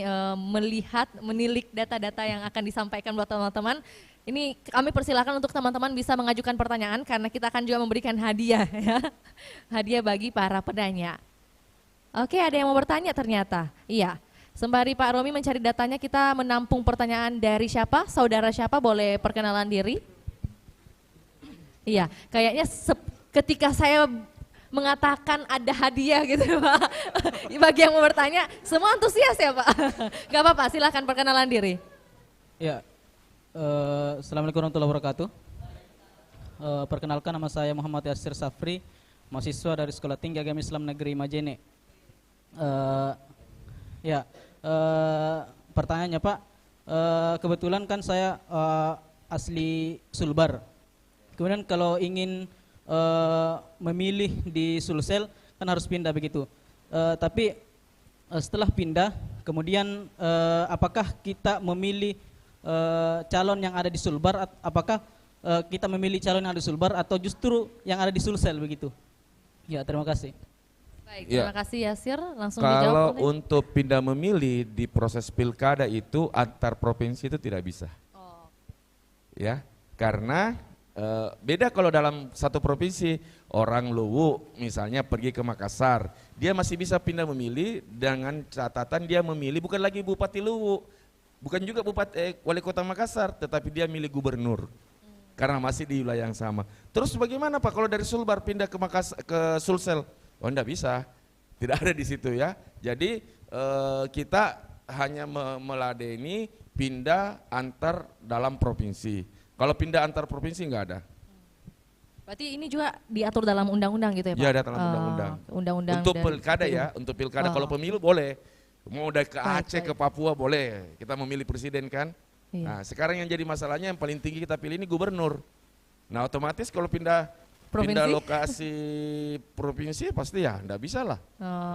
[SPEAKER 1] menilik data-data yang akan disampaikan buat teman-teman, ini kami persilakan untuk teman-teman bisa mengajukan pertanyaan karena kita akan juga memberikan hadiah ya. Hadiah bagi para penanya. Oke, ada yang mau bertanya ternyata. Iya. Sembari Pak Romi mencari datanya, kita menampung pertanyaan dari siapa? Saudara siapa? Boleh perkenalan diri? Iya, kayaknya ketika saya mengatakan ada hadiah gitu Pak. Bagi yang mau bertanya, semua antusias ya Pak? Gak apa-apa, silahkan perkenalan diri.
[SPEAKER 4] Ya, Assalamualaikum warahmatullahi wabarakatuh. Perkenalkan, nama saya Muhammad Yasir Safri, mahasiswa dari Sekolah Tinggi Agama Islam Negeri Majene. Pertanyaannya Pak, kebetulan kan saya asli Sulbar. Kemudian kalau ingin memilih di Sulsel kan harus pindah begitu. Tapi setelah pindah, kemudian apakah kita memilih calon yang ada di Sulbar? Apakah kita memilih calon yang ada di Sulbar atau justru yang ada di Sulsel begitu? Ya, terima kasih.
[SPEAKER 1] Baik,
[SPEAKER 2] Ya.
[SPEAKER 1] terima kasih Yasir. Langsung
[SPEAKER 2] Kalau
[SPEAKER 1] dijawab. Boleh?
[SPEAKER 2] untuk pindah memilih di proses pilkada itu antar provinsi itu tidak bisa.
[SPEAKER 1] Oh.
[SPEAKER 2] Ya, karena beda kalau dalam satu provinsi, orang Luwu misalnya pergi ke Makassar, dia masih bisa pindah memilih dengan catatan dia memilih bukan lagi Bupati Luwu, bukan juga Wali Kota Makassar, tetapi dia milih gubernur. Karena masih di wilayah yang sama. Terus bagaimana Pak kalau dari Sulbar pindah ke Sulsel? Oh enggak bisa, tidak ada di situ ya. Jadi kita hanya meladeni pindah antar dalam provinsi. Kalau pindah antar provinsi enggak ada.
[SPEAKER 1] Berarti ini juga diatur dalam undang-undang gitu ya Pak?
[SPEAKER 2] Ya ada dalam undang-undang.
[SPEAKER 1] Undang-undang
[SPEAKER 2] Untuk
[SPEAKER 1] dari
[SPEAKER 2] pilkada
[SPEAKER 1] KPU.
[SPEAKER 2] ya, untuk pilkada.
[SPEAKER 1] Oh.
[SPEAKER 2] Kalau pemilu boleh. Mau udah ke
[SPEAKER 1] Baik,
[SPEAKER 2] Aceh,
[SPEAKER 1] baik.
[SPEAKER 2] ke Papua boleh. Kita memilih presiden kan.
[SPEAKER 1] Iya.
[SPEAKER 2] Nah sekarang yang jadi masalahnya yang paling tinggi kita pilih ini gubernur. Nah otomatis kalau pindah
[SPEAKER 1] Provinsi?
[SPEAKER 2] lokasi provinsi pasti ya enggak bisa lah.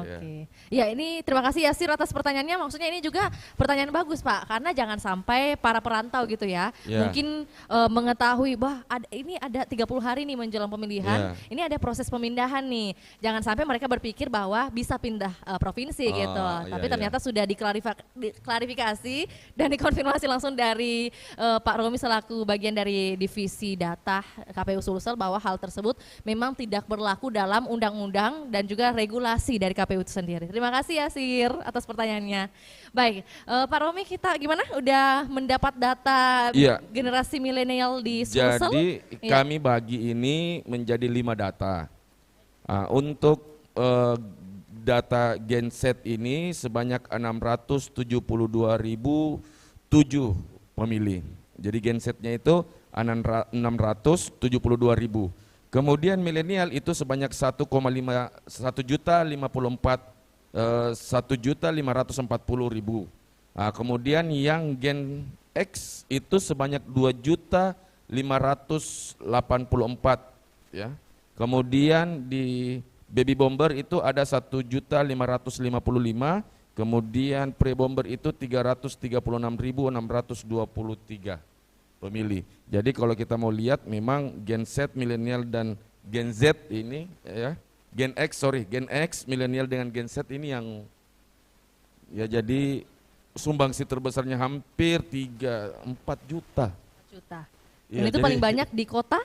[SPEAKER 1] Oke. Ya ini terima kasih Yasir atas pertanyaannya. Maksudnya ini juga pertanyaan bagus Pak, karena jangan sampai para perantau gitu ya,
[SPEAKER 2] Ya.
[SPEAKER 1] mungkin mengetahui bahwa ini ada 30 hari nih menjelang pemilihan, ini ada proses pemindahan nih. Jangan sampai mereka berpikir bahwa bisa pindah provinsi
[SPEAKER 2] Oh,
[SPEAKER 1] gitu.
[SPEAKER 2] iya,
[SPEAKER 1] Tapi
[SPEAKER 2] iya.
[SPEAKER 1] ternyata sudah diklarifikasi dan dikonfirmasi langsung dari Pak Romi selaku bagian dari divisi data KPU Sulsel bahwa hal tersebut memang tidak berlaku dalam undang-undang dan juga regulasi dari KPU itu sendiri. Terima kasih Yasir atas pertanyaannya. Baik, Pak Romi kita gimana? Udah mendapat data
[SPEAKER 2] Iya.
[SPEAKER 1] generasi milenial di Sulsel?
[SPEAKER 2] Jadi
[SPEAKER 1] Iya.
[SPEAKER 2] kami bagi ini menjadi 5 data. Untuk data genset ini sebanyak 672.007 pemilih. Jadi gensetnya itu 672.000. Kemudian milenial itu sebanyak 1.540.000. Kemudian yang Gen X itu sebanyak 2.584 ya. Kemudian di baby bomber itu ada 1.555, kemudian pre bomber itu 336.623 pemilih. Jadi kalau kita mau lihat memang Gen Z, milenial dan Gen Z ini ya, Gen X, milenial dengan Gen Z ini yang ya jadi sumbangsi terbesarnya hampir 3-4 juta.
[SPEAKER 1] Juta.
[SPEAKER 2] Ya,
[SPEAKER 1] Dan itu
[SPEAKER 2] jadi
[SPEAKER 1] paling banyak di kota?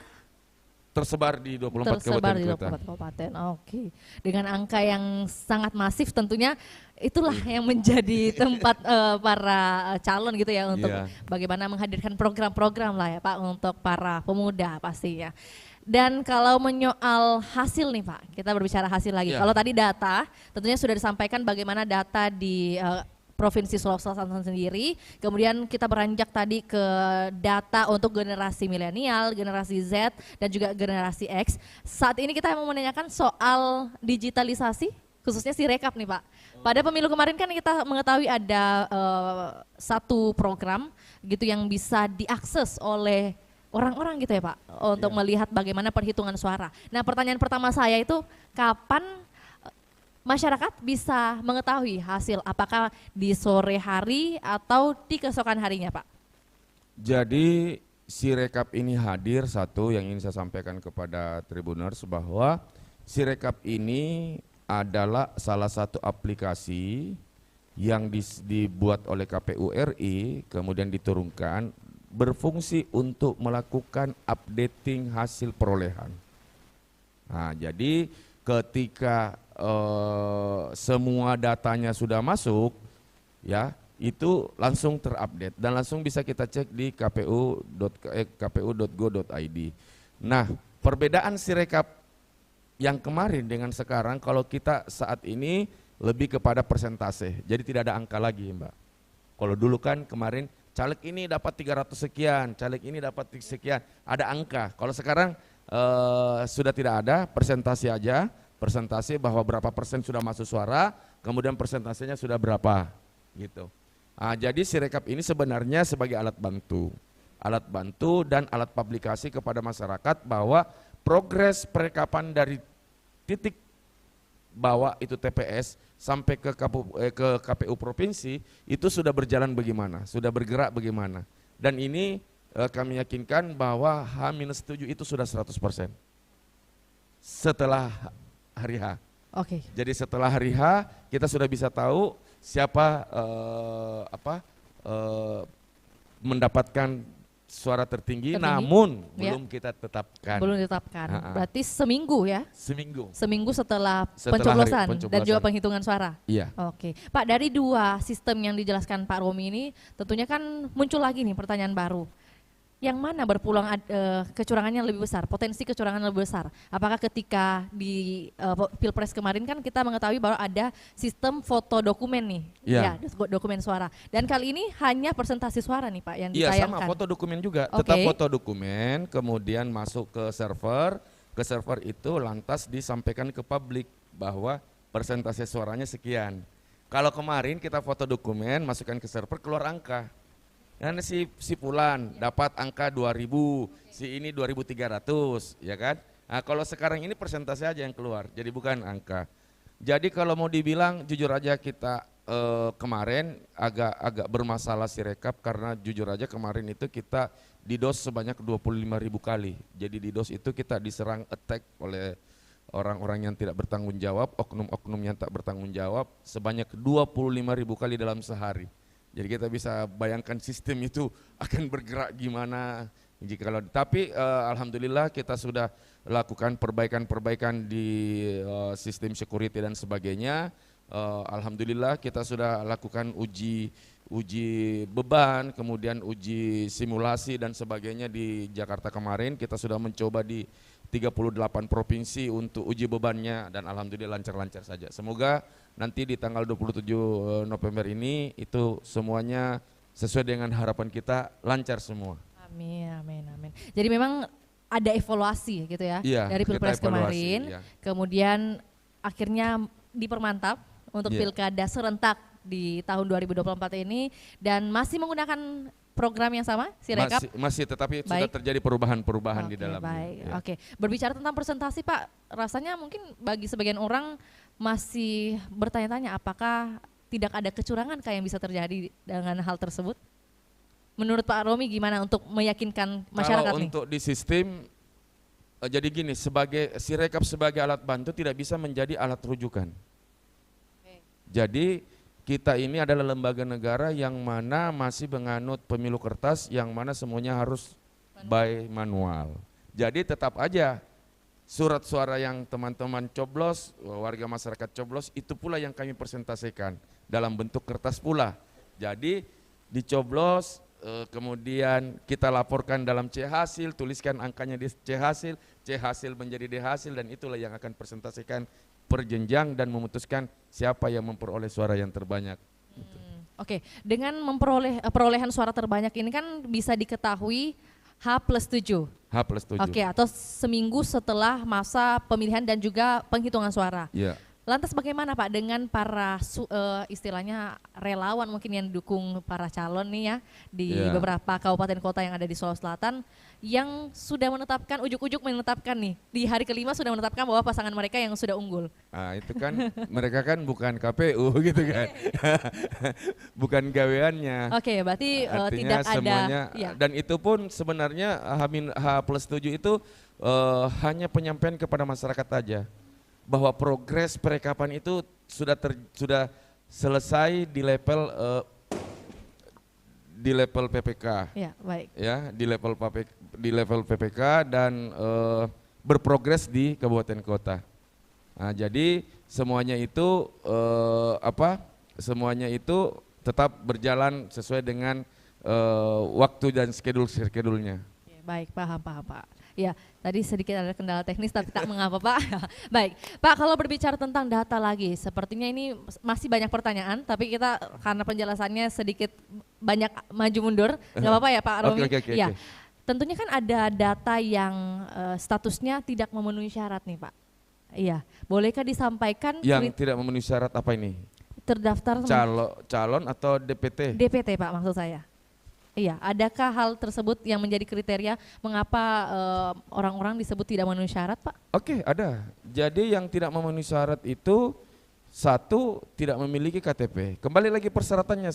[SPEAKER 2] tersebar di 24
[SPEAKER 1] Tersebar di
[SPEAKER 2] kabupaten kota.
[SPEAKER 1] 24 kabupaten. Oke. Dengan angka yang sangat masif tentunya itulah yang menjadi tempat para calon gitu ya untuk
[SPEAKER 2] Iya.
[SPEAKER 1] bagaimana menghadirkan program-program lah ya Pak untuk para pemuda pastinya. Dan kalau menyoal hasil nih Pak, kita berbicara hasil lagi.
[SPEAKER 2] Iya.
[SPEAKER 1] Kalau tadi data tentunya sudah disampaikan bagaimana data di Provinsi Sulawesi Selatan sendiri, kemudian kita beranjak tadi ke data untuk generasi milenial, generasi Z, dan juga generasi X. Saat ini kita mau menanyakan soal digitalisasi, khususnya si rekap nih Pak. Pada pemilu kemarin kan kita mengetahui ada satu program gitu yang bisa diakses oleh orang-orang gitu ya Pak, untuk melihat bagaimana perhitungan suara. Nah pertanyaan pertama saya itu, kapan masyarakat bisa mengetahui hasil, apakah di sore hari atau di keesokan harinya Pak?
[SPEAKER 2] Jadi si rekap ini hadir, satu yang ingin saya sampaikan kepada Tribuners bahwa si rekap ini adalah salah satu aplikasi yang dibuat oleh KPU RI, kemudian diturunkan, berfungsi untuk melakukan updating hasil perolehan. Nah, jadi ketika semua datanya sudah masuk, ya itu langsung terupdate dan langsung bisa kita cek di kpu.go.id. Nah, perbedaan Sirekap yang kemarin dengan sekarang, kalau kita saat ini lebih kepada persentase, jadi tidak ada angka lagi, Mbak. Kalau dulu kan kemarin caleg ini dapat 300 sekian, caleg ini dapat sekian, ada angka. Kalau sekarang sudah tidak ada, persentase aja, persentase bahwa berapa persen sudah masuk suara, kemudian persentasenya sudah berapa, gitu. Nah, jadi Sirekap ini sebenarnya sebagai alat bantu dan alat publikasi kepada masyarakat bahwa progres perekapan dari titik bawah itu TPS sampai ke KPU provinsi itu sudah berjalan bagaimana, sudah bergerak bagaimana. Dan ini kami yakinkan bahwa H-7 itu sudah 100% setelah hari H.
[SPEAKER 1] Oke.
[SPEAKER 2] Jadi setelah hari H kita sudah bisa tahu siapa mendapatkan suara tertinggi, namun belum kita tetapkan.
[SPEAKER 1] Belum ditetapkan. Berarti seminggu ya?
[SPEAKER 2] Seminggu
[SPEAKER 1] setelah pencoblosan dan juga penghitungan suara.
[SPEAKER 2] Iya.
[SPEAKER 1] Oke. Pak, dari dua sistem yang dijelaskan Pak Romi ini, tentunya kan muncul lagi nih pertanyaan baru. Yang mana berpeluang kecurangannya lebih besar, potensi kecurangan lebih besar? Apakah ketika di Pilpres kemarin kan kita mengetahui bahwa ada sistem foto dokumen nih, ya dokumen suara. Dan kali ini hanya persentase suara nih Pak yang ditayangkan.
[SPEAKER 2] Iya, sama foto dokumen juga, tetap foto dokumen, kemudian masuk ke server itu lantas disampaikan ke publik bahwa persentase suaranya sekian. Kalau kemarin kita foto dokumen, masukkan ke server, keluar angka. Dan si Fulan dapat angka 2000, si ini 2300, ya kan? Nah, kalau sekarang ini persentase aja yang keluar, jadi bukan angka. Jadi kalau mau dibilang jujur aja kita kemarin agak bermasalah Sirekap karena jujur aja kemarin itu kita DDoS sebanyak 25.000 kali. Jadi DDoS itu kita diserang attack oleh orang-orang yang tidak bertanggung jawab, oknum-oknum yang tak bertanggung jawab sebanyak 25.000 kali dalam sehari. Jadi kita bisa bayangkan sistem itu akan bergerak gimana. Tapi alhamdulillah kita sudah lakukan perbaikan-perbaikan di sistem security dan sebagainya. Alhamdulillah kita sudah lakukan uji beban, kemudian uji simulasi dan sebagainya di Jakarta kemarin. Kita sudah mencoba di 38 provinsi untuk uji bebannya dan alhamdulillah lancar-lancar saja. Semoga nanti di tanggal 27 November ini itu semuanya sesuai dengan harapan kita lancar semua.
[SPEAKER 1] Amin, amin, amin. Jadi memang ada evaluasi gitu ya, dari Pilpres kemarin, kemudian akhirnya dipermantap untuk pilkada serentak di tahun 2024 ini dan masih menggunakan program yang sama, Sirekap?
[SPEAKER 2] Masih tetapi sudah terjadi perubahan-perubahan di dalamnya.
[SPEAKER 1] Baik, oke. Berbicara tentang presentasi Pak, rasanya mungkin bagi sebagian orang masih bertanya-tanya apakah tidak ada kecurangan kayak yang bisa terjadi dengan hal tersebut? Menurut Pak Romi gimana untuk meyakinkan masyarakat nih?
[SPEAKER 2] Kalau untuk di sistem, jadi gini, Sirekap sebagai alat bantu tidak bisa menjadi alat rujukan. Jadi kita ini adalah lembaga negara yang mana masih menganut pemilu kertas yang mana semuanya harus by manual. Jadi tetap aja surat suara yang teman-teman coblos, warga masyarakat coblos itu pula yang kami presentasikan dalam bentuk kertas pula. Jadi dicoblos, kemudian kita laporkan dalam C hasil, tuliskan angkanya di C hasil menjadi D hasil dan itulah yang akan presentasikan perjenjang dan memutuskan siapa yang memperoleh suara yang terbanyak.
[SPEAKER 1] Oke, dengan perolehan suara terbanyak ini kan bisa diketahui H+7.
[SPEAKER 2] H+7.
[SPEAKER 1] Oke, atau seminggu setelah masa pemilihan dan juga penghitungan suara.
[SPEAKER 2] Iya.
[SPEAKER 1] Lantas bagaimana Pak dengan para istilahnya relawan mungkin yang dukung para calon nih ya di beberapa kabupaten kota yang ada di Sulawesi Selatan yang sudah menetapkan, ujuk-ujuk menetapkan nih di hari kelima sudah menetapkan bahwa pasangan mereka yang sudah unggul.
[SPEAKER 2] Nah itu kan mereka kan bukan KPU gitu kan, bukan gaweannya.
[SPEAKER 1] Oke, berarti tidak
[SPEAKER 2] semuanya,
[SPEAKER 1] ada.
[SPEAKER 2] Dan itu pun sebenarnya H+7 itu hanya penyampaian kepada masyarakat aja. bahwa progres perekapan itu sudah selesai di level PPK.
[SPEAKER 1] Ya, baik.
[SPEAKER 2] Ya, di level PPK dan berprogres di kabupaten kota. Nah, jadi semuanya itu semuanya itu tetap berjalan sesuai dengan waktu dan schedule-nya.
[SPEAKER 1] Baik, paham Pak. Ya, tadi sedikit ada kendala teknis tapi tak mengapa Pak. Baik, Pak, kalau berbicara tentang data lagi, sepertinya ini masih banyak pertanyaan, tapi kita karena penjelasannya sedikit banyak maju mundur, nggak apa-apa ya Pak Romi?
[SPEAKER 2] Oke.
[SPEAKER 1] Ya, tentunya kan ada data yang statusnya tidak memenuhi syarat nih Pak. Iya, bolehkah disampaikan?
[SPEAKER 2] Yang tidak memenuhi syarat apa ini?
[SPEAKER 1] Terdaftar
[SPEAKER 2] Calon atau DPT?
[SPEAKER 1] DPT Pak maksud saya. Iya, adakah hal tersebut yang menjadi kriteria mengapa orang-orang disebut tidak memenuhi syarat, Pak?
[SPEAKER 2] Oke, ada. Jadi yang tidak memenuhi syarat itu satu, tidak memiliki KTP. Kembali lagi persyaratannya,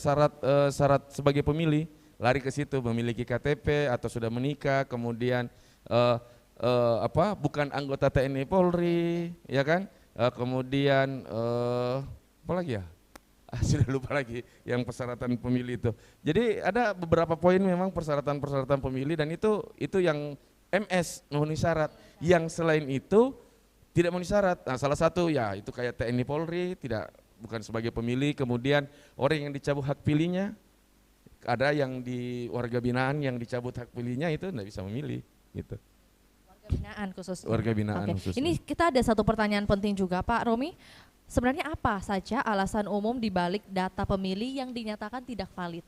[SPEAKER 2] syarat sebagai pemilih, lari ke situ, memiliki KTP atau sudah menikah, kemudian bukan anggota TNI Polri, ya kan? Kemudian apa lagi ya? Sudah lupa lagi yang persyaratan pemilih itu. Jadi ada beberapa poin memang persyaratan pemilih dan itu yang MS memenuhi syarat. Yang selain itu tidak memenuhi syarat. Nah, salah satu ya itu kayak TNI Polri bukan sebagai pemilih, kemudian orang yang dicabut hak pilihnya, ada yang di warga binaan yang dicabut hak pilihnya itu tidak bisa memilih gitu.
[SPEAKER 1] Warga binaan khususnya.
[SPEAKER 2] Warga binaan
[SPEAKER 1] Oke.
[SPEAKER 2] khususnya.
[SPEAKER 1] Ini kita ada satu pertanyaan penting juga Pak Romi. Sebenarnya apa saja alasan umum dibalik data pemilih yang dinyatakan tidak valid?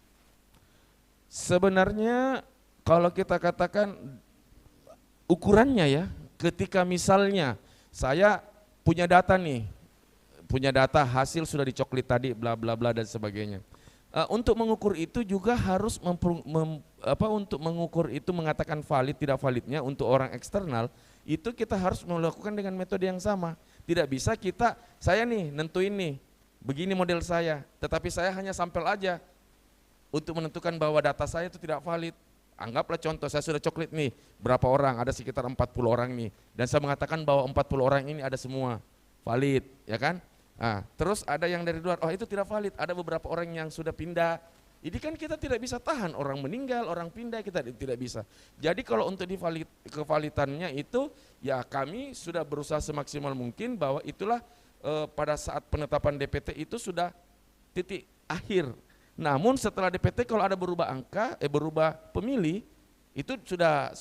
[SPEAKER 2] Sebenarnya kalau kita katakan ukurannya ya, ketika misalnya saya punya data nih, hasil sudah dicoklit tadi, bla bla bla dan sebagainya. Untuk mengukur itu juga harus untuk mengukur itu mengatakan valid tidak validnya untuk orang eksternal, itu kita harus melakukan dengan metode yang sama. Tidak bisa saya nih nentuin nih, begini model saya, tetapi saya hanya sampel aja untuk menentukan bahwa data saya itu tidak valid. Anggaplah contoh, saya sudah coklit nih, berapa orang, ada sekitar 40 orang nih, dan saya mengatakan bahwa 40 orang ini ada semua valid, ya kan? Nah, terus ada yang dari luar, oh itu tidak valid, ada beberapa orang yang sudah pindah. Ini kan kita tidak bisa tahan, orang meninggal, orang pindah, kita tidak bisa. Jadi kalau untuk kevalidannya itu, ya kami sudah berusaha semaksimal mungkin bahwa itulah pada saat penetapan DPT itu sudah titik akhir. Namun setelah DPT kalau ada berubah berubah pemilih, itu sudah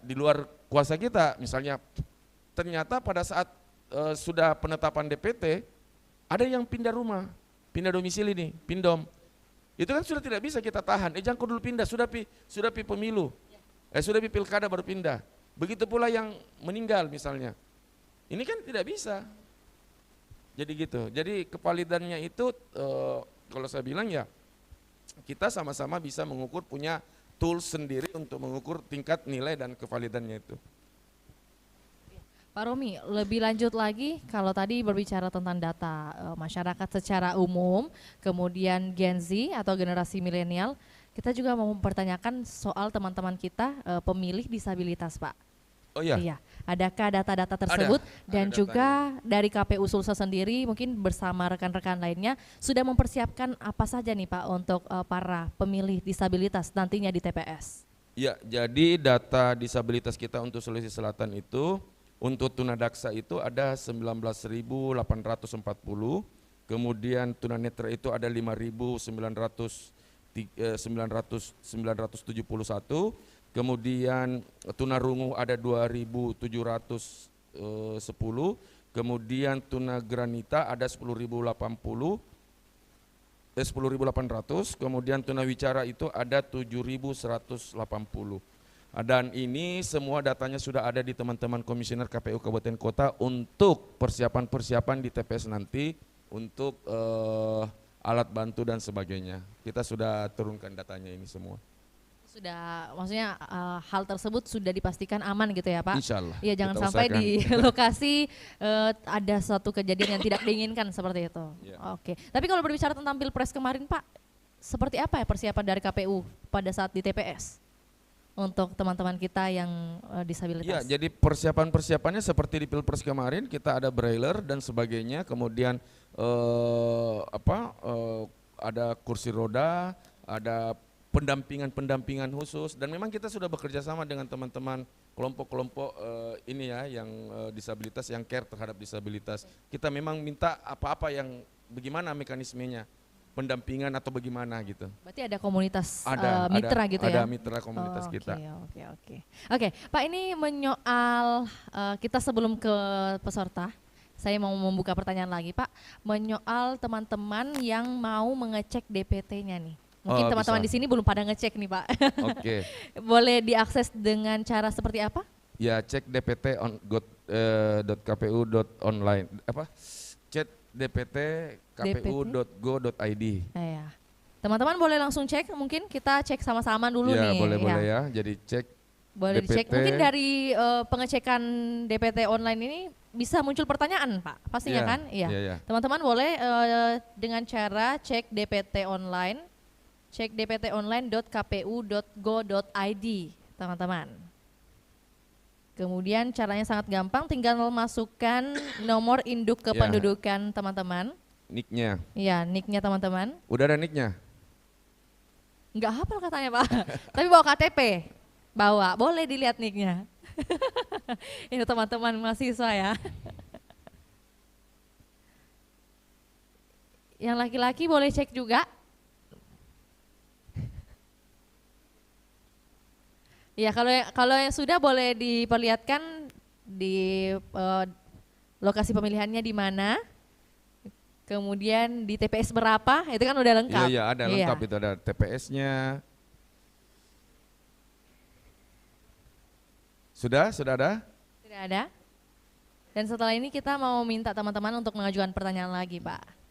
[SPEAKER 2] di luar kuasa kita. Misalnya ternyata pada saat sudah penetapan DPT, ada yang pindah rumah, pindah domisili nih, pindom. Itu kan sudah tidak bisa kita tahan. Jangan dulu pindah, sudah pi pemilu, sudah pi pilkada baru pindah. Begitu pula yang meninggal misalnya. Ini kan tidak bisa. Jadi gitu. Jadi kevalidannya itu kalau saya bilang ya kita sama-sama bisa mengukur, punya tools sendiri untuk mengukur tingkat nilai dan kevalidannya itu.
[SPEAKER 1] Pak Romi, lebih lanjut lagi kalau tadi berbicara tentang data masyarakat secara umum, kemudian Gen Z atau generasi milenial, kita juga mau mempertanyakan soal teman-teman kita pemilih disabilitas Pak.
[SPEAKER 2] Oh iya.
[SPEAKER 1] Iya. Adakah data-data tersebut dan
[SPEAKER 2] ada
[SPEAKER 1] juga dari KPU Sulsel sendiri mungkin bersama rekan-rekan lainnya sudah mempersiapkan apa saja nih Pak untuk para pemilih disabilitas nantinya di TPS?
[SPEAKER 2] Ya, jadi data disabilitas kita untuk Sulawesi Selatan itu untuk tunadaksa itu ada 19.840, kemudian tunanetra itu ada 5.971, kemudian tunarungu ada 2.710, kemudian tunagranita ada 10.800, kemudian tunawicara itu ada 7.180. Dan ini semua datanya sudah ada di teman-teman komisioner KPU Kabupaten Kota untuk persiapan-persiapan di TPS nanti untuk alat bantu dan sebagainya. Kita sudah turunkan datanya ini semua.
[SPEAKER 1] Sudah, maksudnya hal tersebut sudah dipastikan aman gitu ya Pak?
[SPEAKER 2] Insya Allah.
[SPEAKER 1] Iya, jangan sampai di lokasi ada suatu kejadian yang tidak diinginkan seperti itu.
[SPEAKER 2] Ya.
[SPEAKER 1] Oke, tapi kalau berbicara tentang Pilpres kemarin Pak, seperti apa ya persiapan dari KPU pada saat di TPS? untuk teman-teman kita yang disabilitas?
[SPEAKER 2] Ya, jadi persiapannya seperti di Pilpres kemarin, kita ada brailler dan sebagainya, kemudian ada kursi roda, ada pendampingan khusus, dan memang kita sudah bekerja sama dengan teman-teman kelompok-kelompok ini ya, yang disabilitas, yang care terhadap disabilitas. Kita memang minta apa-apa yang bagaimana mekanismenya, pendampingan atau bagaimana gitu.
[SPEAKER 1] Berarti ada komunitas
[SPEAKER 2] ada,
[SPEAKER 1] mitra gitu ya?
[SPEAKER 2] Ada mitra komunitas kita.
[SPEAKER 1] Oke, Pak, ini menyoal kita sebelum ke peserta, saya mau membuka pertanyaan lagi, Pak, menyoal teman-teman yang mau mengecek DPT-nya nih. Mungkin teman-teman di sini belum pada ngecek nih, Pak.
[SPEAKER 2] Oke.
[SPEAKER 1] Boleh diakses dengan cara seperti apa?
[SPEAKER 2] Ya, cek dpt.kpu.online cek dpt.kpu.go.id.
[SPEAKER 1] Ya. Teman-teman boleh langsung cek, mungkin kita cek sama-sama dulu
[SPEAKER 2] ya,
[SPEAKER 1] nih.
[SPEAKER 2] Boleh ya. Jadi cek
[SPEAKER 1] boleh
[SPEAKER 2] DPT.
[SPEAKER 1] dicek. Mungkin dari pengecekan DPT online ini bisa muncul pertanyaan, Pak. Pastinya kan? Iya.
[SPEAKER 2] Ya.
[SPEAKER 1] Teman-teman boleh dengan cara cek DPT online, cek dptonline.kpu.go.id, teman-teman. Kemudian caranya sangat gampang, tinggal masukkan nomor induk kependudukan teman-teman.
[SPEAKER 2] Nicknya.
[SPEAKER 1] Iya, nicknya teman-teman.
[SPEAKER 2] Udah ada nicknya?
[SPEAKER 1] Enggak hafal katanya, Pak. Tapi bawa KTP. Bawa, boleh dilihat nicknya. Ini teman-teman mahasiswa ya. Yang laki-laki boleh cek juga. Ya, kalau yang sudah boleh diperlihatkan di lokasi pemilihannya di mana, kemudian di TPS berapa, itu kan udah lengkap.
[SPEAKER 2] Iya, ada lengkap itu, ada TPS-nya. Sudah ada?
[SPEAKER 1] Sudah ada. Dan setelah ini kita mau minta teman-teman untuk mengajukan pertanyaan lagi, Pak.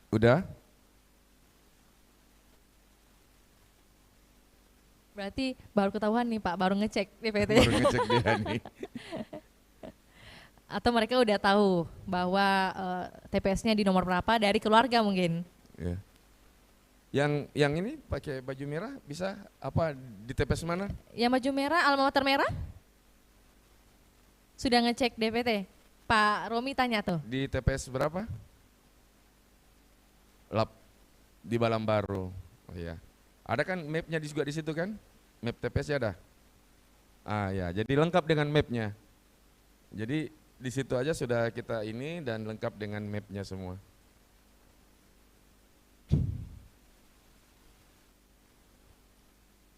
[SPEAKER 2] Udah?
[SPEAKER 1] Berarti baru ketahuan nih, Pak, baru ngecek DPT.
[SPEAKER 2] Baru ngecek dia nih.
[SPEAKER 1] Atau mereka udah tahu bahwa TPS-nya di nomor berapa dari keluarga mungkin.
[SPEAKER 2] Ya. Yang ini pakai baju merah bisa apa di TPS mana?
[SPEAKER 1] Yang baju merah, alma mater merah? Sudah ngecek DPT? Pak Romi tanya tuh.
[SPEAKER 2] Di TPS berapa? Di Balambaru. Oh iya. Ada kan mapnya juga di situ kan? Map TPS-nya ada. Ah ya, jadi lengkap dengan mapnya. Jadi di situ aja sudah kita ini dan lengkap dengan mapnya semua.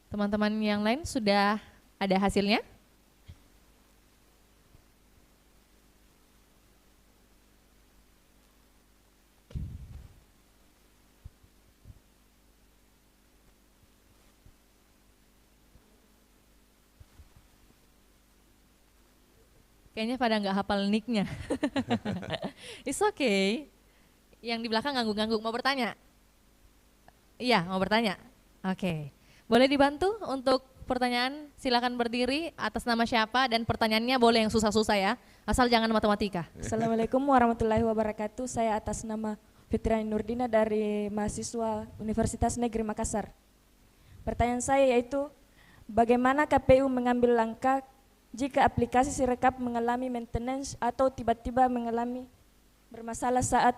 [SPEAKER 1] Teman-teman yang lain sudah ada hasilnya? Kayaknya pada nggak hafal nicknya. It's okay. Yang di belakang ganggu-ganggu, mau bertanya? Iya, mau bertanya. Oke. Boleh dibantu untuk pertanyaan, silakan berdiri, atas nama siapa dan pertanyaannya boleh yang susah-susah ya, asal jangan matematika.
[SPEAKER 5] Assalamualaikum warahmatullahi wabarakatuh. Saya atas nama Fitriani Nurdina dari mahasiswa Universitas Negeri Makassar. Pertanyaan saya yaitu, bagaimana KPU mengambil langkah jika aplikasi Sirekap mengalami maintenance atau tiba-tiba mengalami bermasalah saat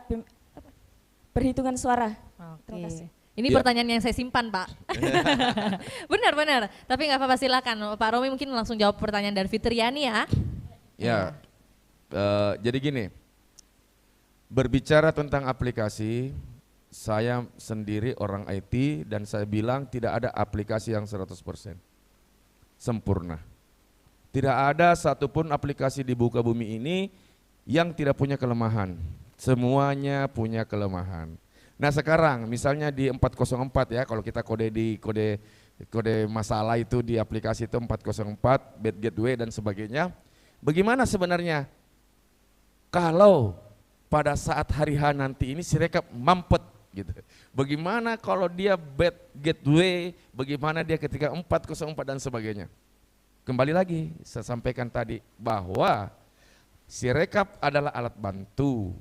[SPEAKER 5] perhitungan suara? Terima kasih.
[SPEAKER 1] Ini pertanyaan yang saya simpan, Pak. Benar. Tapi nggak apa-apa, silakan. Pak Romi mungkin langsung jawab pertanyaan dari Fitriani ya.
[SPEAKER 2] Ya, jadi gini, berbicara tentang aplikasi, saya sendiri orang IT dan saya bilang tidak ada aplikasi yang 100% sempurna. Tidak ada satupun aplikasi di muka bumi ini yang tidak punya kelemahan. Semuanya punya kelemahan. Nah sekarang misalnya di 404 ya, kalau kita kode masalah itu di aplikasi itu 404, bad gateway dan sebagainya. Bagaimana sebenarnya kalau pada saat hari H nanti ini Sirekap mampet gitu. Bagaimana kalau dia bad gateway, bagaimana dia ketika 404 dan sebagainya. Kembali lagi saya sampaikan tadi bahwa Sirekap adalah alat bantu.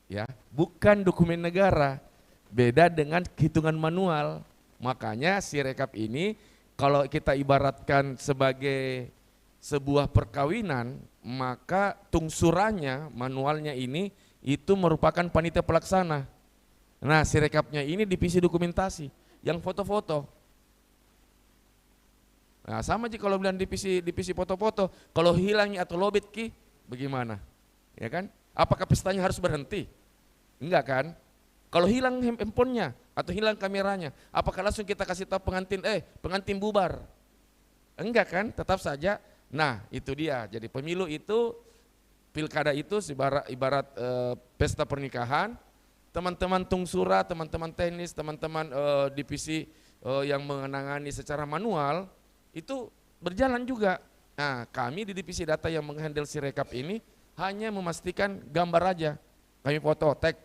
[SPEAKER 2] ya, bukan dokumen negara. Beda dengan hitungan manual. Makanya Sirekap ini kalau kita ibaratkan sebagai sebuah perkawinan, maka tungsurannya, manualnya ini itu merupakan panitia pelaksana. Nah, Sirekapnya ini divisi dokumentasi yang foto-foto. Nah, sama aja kalau bilang divisi foto-foto, kalau hilangnya atau lobet ki, bagaimana? Ya kan? Apakah pestanya harus berhenti? Enggak kan? Kalau hilang handphonenya atau hilang kameranya, apakah langsung kita kasih tahu pengantin bubar? Enggak kan? Tetap saja. Nah, itu dia. Jadi pemilu itu, pilkada itu ibarat pesta pernikahan. Teman-teman tungsura, teman-teman teknis, teman-teman divisi yang menangani secara manual itu berjalan juga. Nah, kami di divisi data yang menghandle Sirekap ini hanya memastikan gambar aja. Kami foto, tag,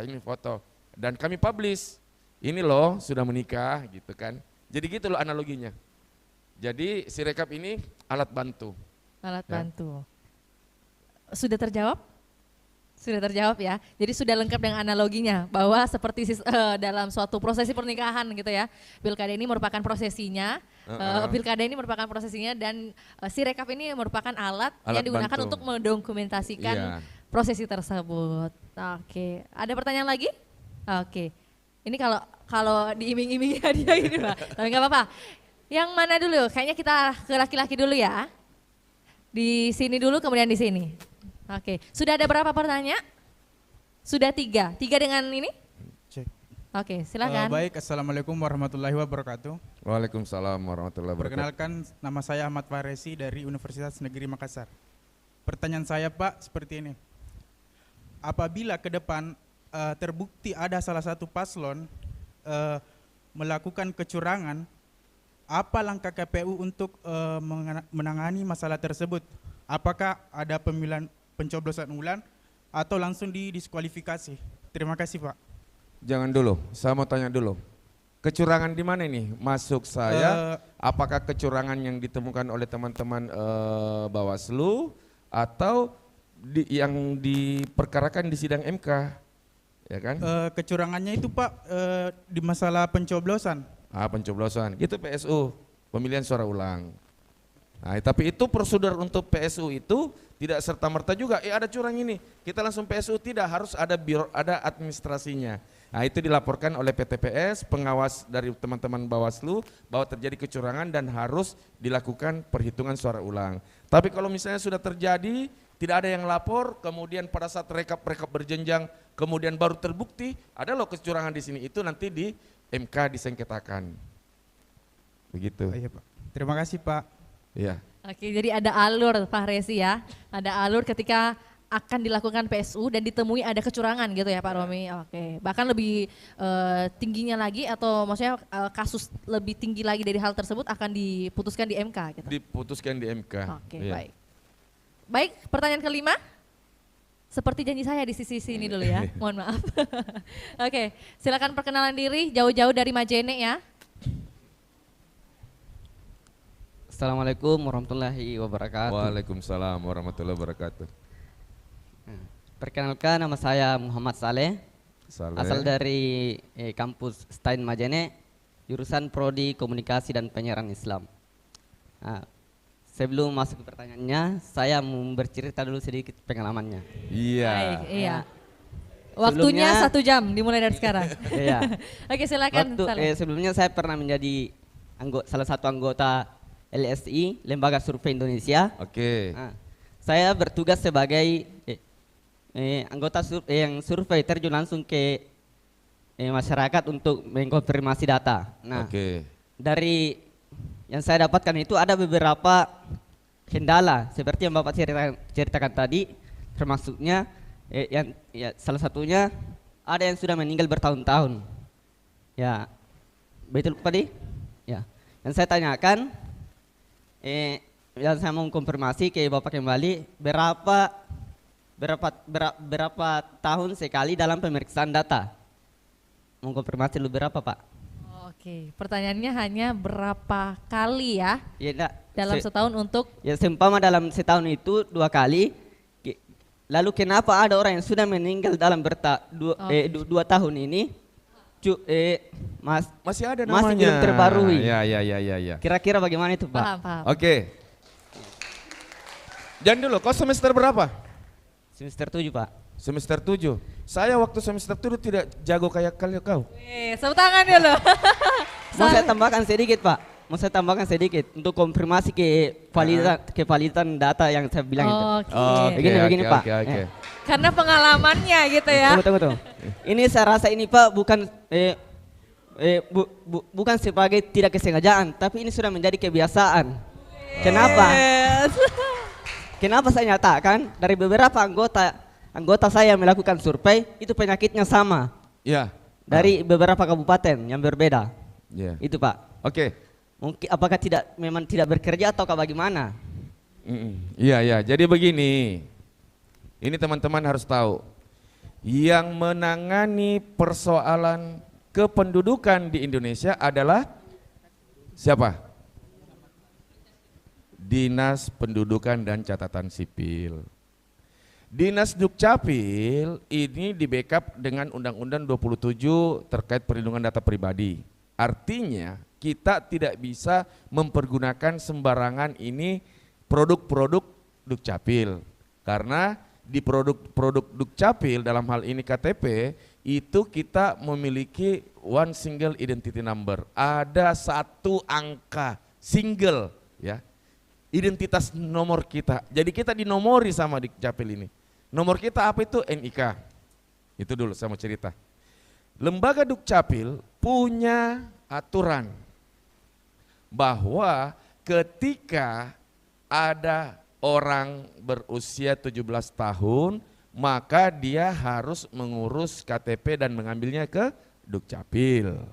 [SPEAKER 2] ini foto. Dan kami publish, ini loh sudah menikah gitu kan. Jadi gitu loh analoginya. Jadi Sirekap ini alat bantu.
[SPEAKER 1] Alat bantu. Sudah terjawab? Sudah terjawab ya. Jadi sudah lengkap dengan analoginya bahwa seperti dalam suatu prosesi pernikahan gitu ya. Pilkada ini merupakan prosesinya, pilkada ini merupakan prosesinya dan Sirekap ini merupakan alat yang digunakan
[SPEAKER 2] bantu
[SPEAKER 1] untuk mendokumentasikan prosesi tersebut. Oke, ada pertanyaan lagi? Oke. Ini kalau diiming-imingi hadiah ini Pak. Tapi nggak apa-apa. Yang mana dulu? Kayaknya kita ke laki-laki dulu ya. Di sini dulu kemudian di sini. Oke, sudah ada berapa pertanyaan? Sudah 3 dengan ini?
[SPEAKER 6] Cek.
[SPEAKER 1] Oke, silakan.
[SPEAKER 6] Baik, Assalamualaikum warahmatullahi wabarakatuh.
[SPEAKER 2] Waalaikumsalam warahmatullahi wabarakatuh.
[SPEAKER 6] Perkenalkan, nama saya Ahmad Faresi dari Universitas Negeri Makassar. Pertanyaan saya Pak seperti ini. Apabila ke depan terbukti ada salah satu paslon melakukan kecurangan, apa langkah KPU untuk menangani masalah tersebut? Apakah ada pemilihan pencoblosan ulang atau langsung didiskualifikasi? Terima kasih Pak.
[SPEAKER 2] Jangan dulu, saya mau tanya dulu. Kecurangan di mana ini? Masuk saya, apakah kecurangan yang ditemukan oleh teman-teman Bawaslu atau yang diperkarakan di sidang MK? Ya kan?
[SPEAKER 6] Kecurangannya itu Pak di masalah pencoblosan.
[SPEAKER 2] Pencoblosan, itu PSU, pemilihan suara ulang. Nah, tapi itu prosedur untuk PSU itu tidak serta-merta juga, ada curang ini, kita langsung PSU, tidak, harus ada ada administrasinya. Nah, itu dilaporkan oleh PTPS, pengawas dari teman-teman Bawaslu bahwa terjadi kecurangan dan harus dilakukan perhitungan suara ulang. Tapi kalau misalnya sudah terjadi, tidak ada yang lapor, kemudian pada saat rekap berjenjang, kemudian baru terbukti, ada loh kecurangan di sini, itu nanti di MK disengketakan. Begitu.
[SPEAKER 6] Iya Pak. Terima kasih Pak.
[SPEAKER 2] Iya.
[SPEAKER 1] Oke, jadi ada alur Pak Resi ya. Ada alur ketika akan dilakukan PSU dan ditemui ada kecurangan gitu ya Pak Romi. Oke, bahkan lebih tingginya lagi atau maksudnya kasus lebih tinggi lagi dari hal tersebut akan diputuskan di MK gitu.
[SPEAKER 2] Diputuskan di MK.
[SPEAKER 1] Oke,
[SPEAKER 2] iya.
[SPEAKER 1] baik. Baik, pertanyaan kelima. Seperti janji saya di sisi sini dulu ya, mohon maaf. Oke, silakan perkenalan diri jauh-jauh dari Majene ya.
[SPEAKER 7] Assalamualaikum warahmatullahi wabarakatuh.
[SPEAKER 2] Waalaikumsalam warahmatullahi wabarakatuh.
[SPEAKER 7] Perkenalkan, nama saya Muhammad Saleh. Asal dari kampus Stein Majene, jurusan Prodi Komunikasi dan Penyiaran Islam. Nah, sebelum masuk ke pertanyaannya, saya mau bercerita dulu sedikit pengalamannya.
[SPEAKER 2] Iya.
[SPEAKER 1] Baik, iya. Waktunya 1 jam dimulai dari sekarang.
[SPEAKER 7] Iya.
[SPEAKER 1] Oke, silakan.
[SPEAKER 7] Sebelumnya saya pernah menjadi salah satu anggota LSI, Lembaga Survei Indonesia.
[SPEAKER 2] Oke.
[SPEAKER 7] Nah, saya bertugas sebagai anggota yang survei terjun langsung ke masyarakat untuk mengkonfirmasi data. Nah, dari yang saya dapatkan itu ada beberapa kendala seperti yang Bapak ceritakan tadi, termasuknya salah satunya ada yang sudah meninggal bertahun-tahun. Ya, betul tadi? Ya. Yang saya tanyakan, yang saya mau konfirmasi ke Bapak kembali, berapa tahun sekali dalam pemeriksaan data? Mau konfirmasi dulu berapa Pak?
[SPEAKER 1] Oke, pertanyaannya hanya berapa kali ya?
[SPEAKER 7] Ya,
[SPEAKER 1] dalam setahun untuk?
[SPEAKER 7] Ya, seumpama dalam setahun itu 2 kali, lalu kenapa ada orang yang sudah meninggal dalam 2 tahun ini,
[SPEAKER 2] masih ada namanya.
[SPEAKER 7] Masih belum terbarui.
[SPEAKER 2] Ya.
[SPEAKER 7] Kira-kira bagaimana itu, Pak?
[SPEAKER 1] Paham.
[SPEAKER 2] Oke. Jangan dulu, kau semester berapa?
[SPEAKER 7] Semester 7, Pak.
[SPEAKER 2] Semester 7. Saya waktu semester 7 tidak jago kayak kau.
[SPEAKER 1] Tepuk tangan dulu.
[SPEAKER 7] Mau saya tambahkan sedikit, Pak. Mau saya tambahkan sedikit untuk konfirmasi kevalidan data yang saya bilang itu. Begini, Pak.
[SPEAKER 2] Oke.
[SPEAKER 1] Karena pengalamannya gitu ya.
[SPEAKER 7] Tunggu. Ini saya rasa ini, Pak, bukan sebagai tidak kesengajaan, tapi ini sudah menjadi kebiasaan. Kenapa? Kenapa saya nyatakan dari beberapa anggota saya yang melakukan survei itu penyakitnya sama.
[SPEAKER 2] Ya.
[SPEAKER 7] Dari beberapa kabupaten yang berbeda.
[SPEAKER 2] Ya.
[SPEAKER 7] Itu, Pak.
[SPEAKER 2] Oke.
[SPEAKER 7] Mungkin apakah memang tidak bekerja atau bagaimana?
[SPEAKER 2] Iya. Jadi begini. Ini teman-teman harus tahu. Yang menangani persoalan kependudukan di Indonesia adalah siapa? Dinas Pendudukan dan Catatan Sipil. Dinas Dukcapil ini di-backup dengan Undang-Undang 27 terkait perlindungan data pribadi. Artinya kita tidak bisa mempergunakan sembarangan ini produk-produk Dukcapil. Karena di produk-produk Dukcapil dalam hal ini KTP itu kita memiliki one single identity number. Ada satu angka single ya. Identitas nomor kita. Jadi kita dinomori sama Dukcapil ini. Nomor kita apa itu? NIK. Itu dulu saya mau cerita. Lembaga Dukcapil punya aturan bahwa ketika ada orang berusia 17 tahun, maka dia harus mengurus KTP dan mengambilnya ke Dukcapil.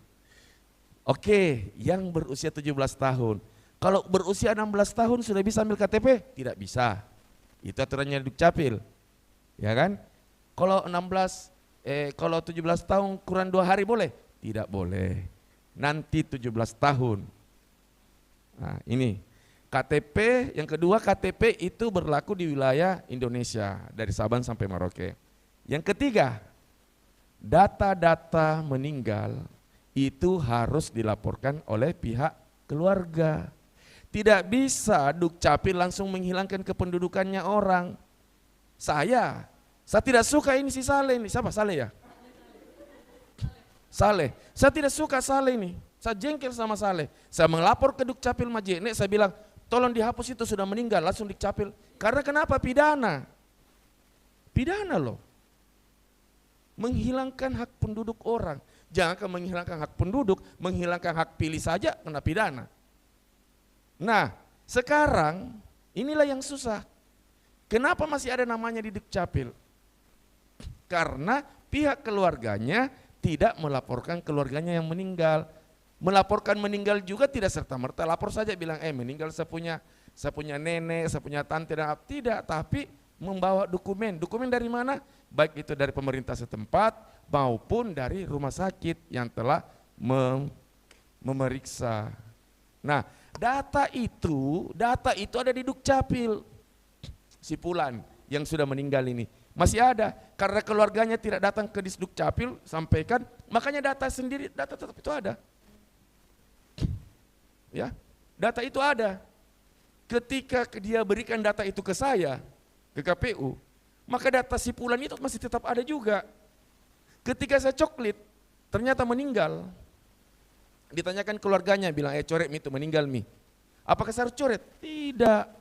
[SPEAKER 2] Oke, yang berusia 17 tahun. Kalau berusia 16 tahun sudah bisa ambil KTP? Tidak bisa. Itu aturannya Dukcapil. Ya kan? Kalau 17 tahun kurang 2 hari boleh? Tidak boleh. Nanti 17 tahun. Nah, ini KTP, yang kedua KTP itu berlaku di wilayah Indonesia dari Sabang sampai Merauke. Yang ketiga, data-data meninggal itu harus dilaporkan oleh pihak keluarga. Tidak bisa Dukcapil langsung menghilangkan kependudukannya orang. Saya tidak suka ini si Saleh ini. Siapa Saleh ya? Saleh. Saya tidak suka Saleh ini. Saya jengkel sama Saleh. Saya melapor ke Dukcapil Majene, saya bilang, tolong dihapus itu sudah meninggal, langsung Dukcapil. Karena kenapa? Pidana. Pidana loh. Menghilangkan hak penduduk orang. Jangan menghilangkan hak penduduk, menghilangkan hak pilih saja kena pidana. Nah, sekarang inilah yang susah. Kenapa masih ada namanya di Dukcapil? Karena pihak keluarganya tidak melaporkan keluarganya yang meninggal. Melaporkan meninggal juga tidak serta-merta lapor saja bilang meninggal saya punya nenek, saya punya tante dan tidak, tapi membawa dokumen. Dokumen dari mana? Baik itu dari pemerintah setempat maupun dari rumah sakit yang telah memeriksa. Nah, data itu ada di Dukcapil. Si Pulan yang sudah meninggal ini masih ada karena keluarganya tidak datang ke Dukcapil sampaikan, makanya data tetap itu ada. Ya, data itu ada. Ketika dia berikan data itu ke saya, ke KPU, maka data si Pulan itu masih tetap ada juga. Ketika saya coklit, ternyata meninggal. Ditanyakan keluarganya, bilang coret mi itu meninggal mi. Apakah saya harus coret? Tidak.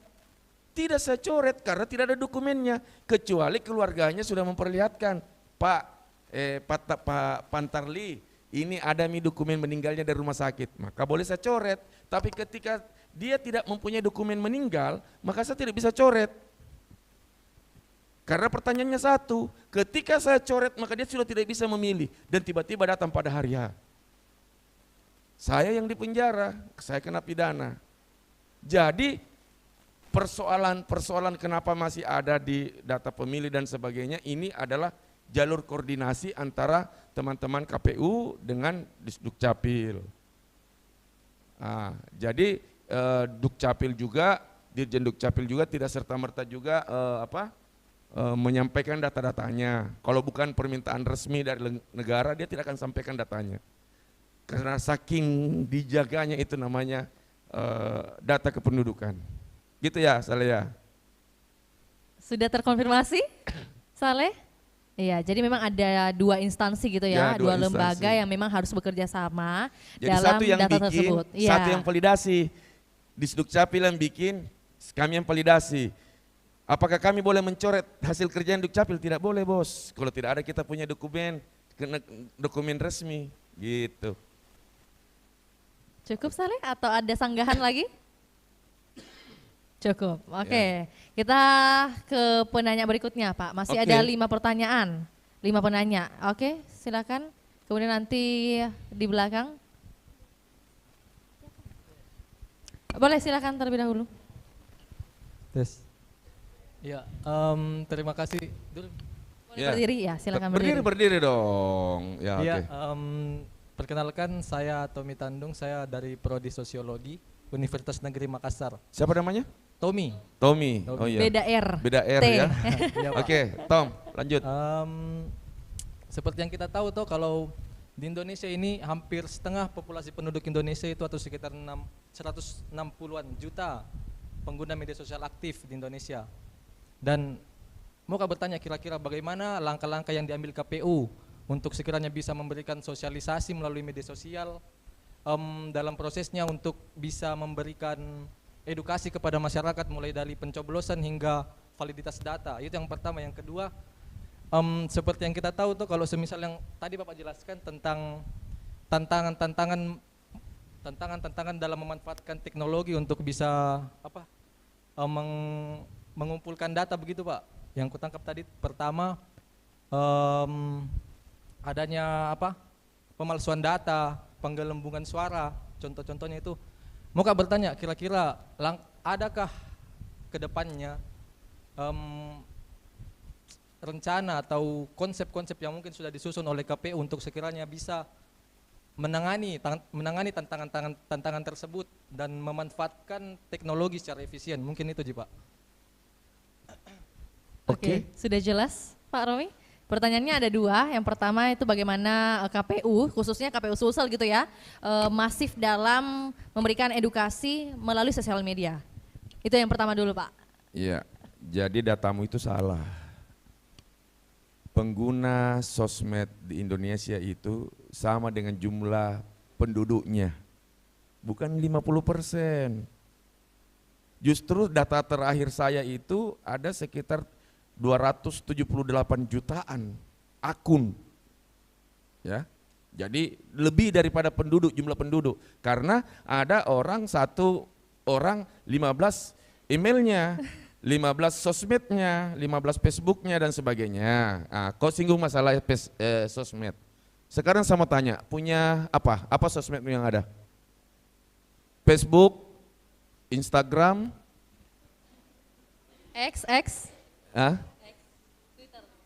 [SPEAKER 2] Tidak saya coret karena tidak ada dokumennya. Kecuali keluarganya sudah memperlihatkan, Pak Pantarli, ini ada mi dokumen meninggalnya dari rumah sakit. Maka boleh saya coret. Tapi ketika dia tidak mempunyai dokumen meninggal, maka saya tidak bisa coret. Karena pertanyaannya satu, ketika saya coret maka dia sudah tidak bisa memilih. Dan tiba-tiba datang pada hari H. Saya yang dipenjara, saya kena pidana. Jadi persoalan kenapa masih ada di data pemilih dan sebagainya, ini adalah jalur koordinasi antara teman-teman KPU dengan Dukcapil. Nah, jadi Dukcapil juga, Dirjen Dukcapil juga tidak serta-merta juga menyampaikan data-datanya. Kalau bukan permintaan resmi dari negara, dia tidak akan sampaikan datanya. Karena saking dijaganya itu namanya data kependudukan. Gitu ya, Saleh ya?
[SPEAKER 1] Sudah terkonfirmasi, Saleh? Iya, jadi memang ada 2 instansi gitu ya, 2 lembaga yang memang harus bekerja sama
[SPEAKER 2] jadi
[SPEAKER 1] dalam
[SPEAKER 2] satu yang
[SPEAKER 1] data
[SPEAKER 2] bikin,
[SPEAKER 1] tersebut.
[SPEAKER 2] satu yang validasi. Di Dukcapil yang bikin, kami yang validasi. Apakah kami boleh mencoret hasil kerjaan Dukcapil? Tidak boleh, Bos. Kalau tidak ada kita punya dokumen resmi, gitu.
[SPEAKER 1] Cukup, Saleh, atau ada sanggahan lagi? Cukup, oke. Kita ke penanya berikutnya, Pak. Masih ada 5 pertanyaan, 5 penanya. Oke, silakan. Kemudian nanti di belakang. Boleh, silakan terlebih dahulu.
[SPEAKER 8] Tes. Ya, terima kasih.
[SPEAKER 1] Boleh berdiri ya, silakan berdiri.
[SPEAKER 2] Berdiri dong. Ya,
[SPEAKER 8] ya
[SPEAKER 2] oke.
[SPEAKER 8] Perkenalkan, saya Tommy Tandung, saya dari Prodi Sosiologi Universitas Negeri Makassar.
[SPEAKER 2] Siapa namanya?
[SPEAKER 8] Tommy.
[SPEAKER 2] Oh iya.
[SPEAKER 1] Beda R.
[SPEAKER 2] Beda R
[SPEAKER 1] T.
[SPEAKER 2] ya.
[SPEAKER 8] Ya, Pak.
[SPEAKER 2] Oke, Tom, lanjut.
[SPEAKER 8] Seperti yang kita tahu tuh, kalau di Indonesia ini hampir setengah populasi penduduk Indonesia itu atau sekitar 160-an juta pengguna media sosial aktif di Indonesia. Dan mau bertanya kira-kira bagaimana langkah-langkah yang diambil KPU untuk sekiranya bisa memberikan sosialisasi melalui media sosial dalam prosesnya untuk bisa memberikan edukasi kepada masyarakat mulai dari pencoblosan hingga validitas data. Itu yang pertama. Yang kedua, seperti yang kita tahu tuh, kalau semisal yang tadi Bapak jelaskan tentang tantangan dalam memanfaatkan teknologi untuk bisa mengumpulkan data, begitu Pak. Yang kutangkap tadi pertama adanya pemalsuan data, penggelembungan suara, contoh-contohnya itu. Mau bertanya kira-kira adakah ke depannya rencana atau konsep-konsep yang mungkin sudah disusun oleh KPU untuk sekiranya bisa menangani tantangan tersebut dan memanfaatkan teknologi secara efisien. Mungkin itu Pak.
[SPEAKER 1] Oke, sudah jelas Pak Romi? Pertanyaannya ada 2. Yang pertama itu bagaimana KPU, khususnya KPU Sulsel gitu ya, masif dalam memberikan edukasi melalui sosial media. Itu yang pertama dulu Pak.
[SPEAKER 2] Iya, jadi datamu itu salah. Pengguna sosmed di Indonesia itu sama dengan jumlah penduduknya. Bukan 50%. Justru data terakhir saya itu ada sekitar 278 jutaan akun, ya. Jadi lebih daripada jumlah penduduk, karena ada satu orang 15 emailnya, 15 sosmednya, 15 Facebooknya dan sebagainya. Kau singgung masalah sosmed. Sekarang saya mau tanya, punya apa? Apa sosmedmu yang ada? Facebook, Instagram,
[SPEAKER 1] X.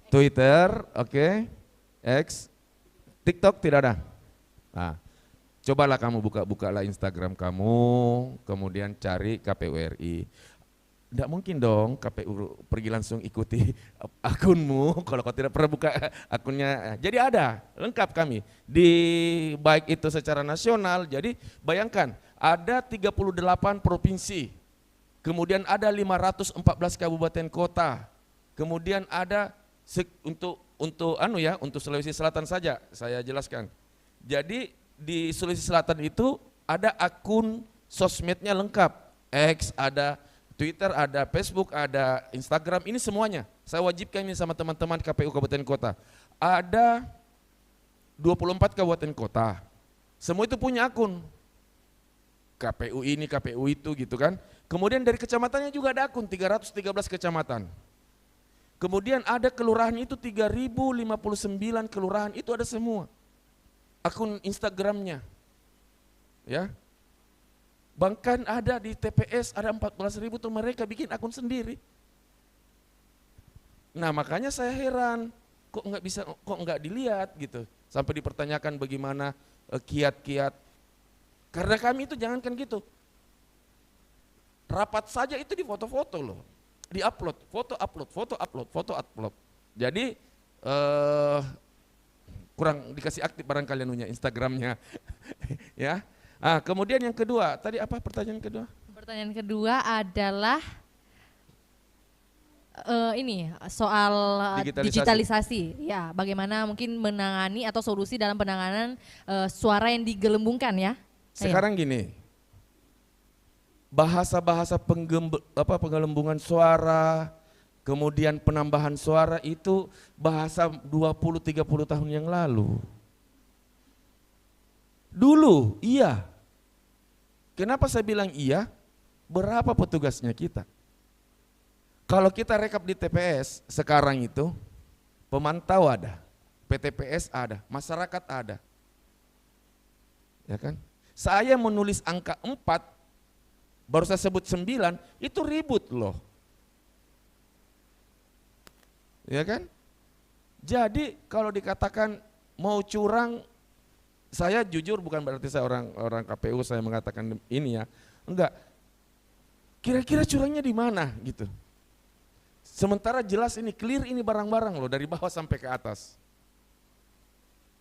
[SPEAKER 2] Twitter, oke. X, TikTok tidak ada. Cobalah kamu bukalah Instagram kamu, kemudian cari KPU RI. Tidak mungkin dong KPU pergi langsung ikuti akunmu kalau kau tidak pernah buka akunnya. Jadi ada, lengkap kami. Baik itu secara nasional, jadi bayangkan ada 38 provinsi, kemudian ada 514 kabupaten kota, kemudian ada untuk Sulawesi Selatan saja saya jelaskan. Jadi di Sulawesi Selatan itu ada akun sosmednya lengkap. X ada, Twitter ada, Facebook ada, Instagram, ini semuanya. Saya wajibkan ini sama teman-teman KPU Kabupaten Kota. Ada 24 kabupaten kota. Semua itu punya akun. KPU ini, KPU itu gitu kan. Kemudian dari kecamatannya juga ada akun, 313 kecamatan. Kemudian ada kelurahan itu 3059 kelurahan, itu ada semua. Akun Instagramnya. Ya. Bahkan ada di TPS ada 14.000 tuh mereka bikin akun sendiri. Nah makanya saya heran, kok nggak dilihat gitu. Sampai dipertanyakan bagaimana kiat-kiat. Karena kami itu jangankan gitu. Rapat saja itu di foto-foto loh. di-upload, foto upload. Jadi kurang dikasih aktif barangkali anunya Instagramnya. Ya. Kemudian yang kedua, tadi apa pertanyaan kedua?
[SPEAKER 1] Pertanyaan kedua adalah ini soal digitalisasi. Ya, bagaimana mungkin menangani atau solusi dalam penanganan suara yang digelembungkan ya.
[SPEAKER 2] Sekarang gini, bahasa-bahasa penggelembungan suara, kemudian penambahan suara itu bahasa 20-30 tahun yang lalu. Dulu, iya. Kenapa saya bilang iya? Berapa petugasnya kita? Kalau kita rekap di TPS sekarang itu, pemantau ada, PTPS ada, masyarakat ada. Ya kan? Saya menulis angka 4, baru saya sebut 9, itu ribut loh. Ya kan? Jadi kalau dikatakan mau curang, saya jujur bukan berarti saya orang KPU saya mengatakan ini ya. Enggak. Kira-kira curangnya di mana gitu. Sementara jelas ini clear ini barang-barang loh dari bawah sampai ke atas.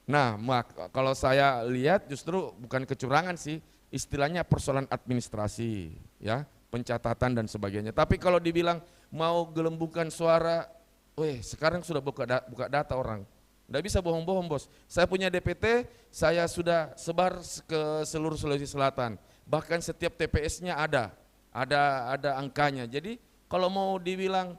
[SPEAKER 2] Nah, kalau saya lihat justru bukan kecurangan sih, istilahnya persoalan administrasi, ya, pencatatan dan sebagainya. Tapi kalau dibilang mau gelembungkan suara, sekarang sudah buka data orang. Nggak bisa bohong-bohong bos. Saya punya DPT, saya sudah sebar ke seluruh Sulawesi Selatan. Bahkan setiap TPS-nya ada angkanya. Jadi kalau mau dibilang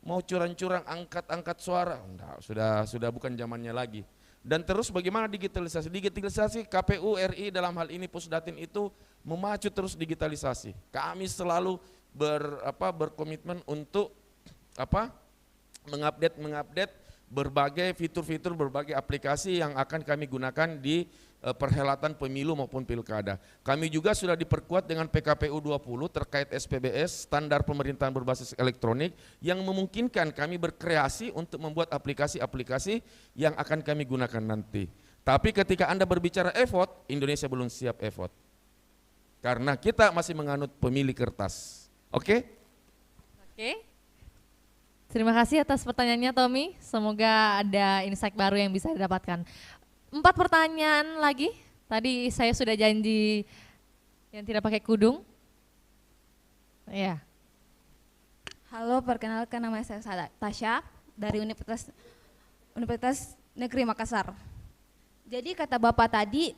[SPEAKER 2] mau curang-curang angkat suara, enggak, sudah bukan zamannya lagi. Dan terus bagaimana digitalisasi? Digitalisasi KPU RI dalam hal ini Pusdatin itu memacu terus digitalisasi. Kami selalu berkomitmen untuk mengupdate berbagai fitur-fitur, berbagai aplikasi yang akan kami gunakan di perhelatan pemilu maupun pilkada. Kami juga sudah diperkuat dengan PKPU 20 terkait SPBS, standar pemerintahan berbasis elektronik, yang memungkinkan kami berkreasi untuk membuat aplikasi-aplikasi yang akan kami gunakan nanti. Tapi ketika Anda berbicara effort, Indonesia belum siap effort. Karena kita masih menganut pemilih kertas. Oke?
[SPEAKER 1] Oke. Terima kasih atas pertanyaannya Tommy, semoga ada insight baru yang bisa didapatkan. 4 pertanyaan lagi, tadi saya sudah janji yang tidak pakai kudung. Ya.
[SPEAKER 9] Halo, perkenalkan nama saya Tasya dari Universitas Negeri Makassar. Jadi kata Bapak tadi,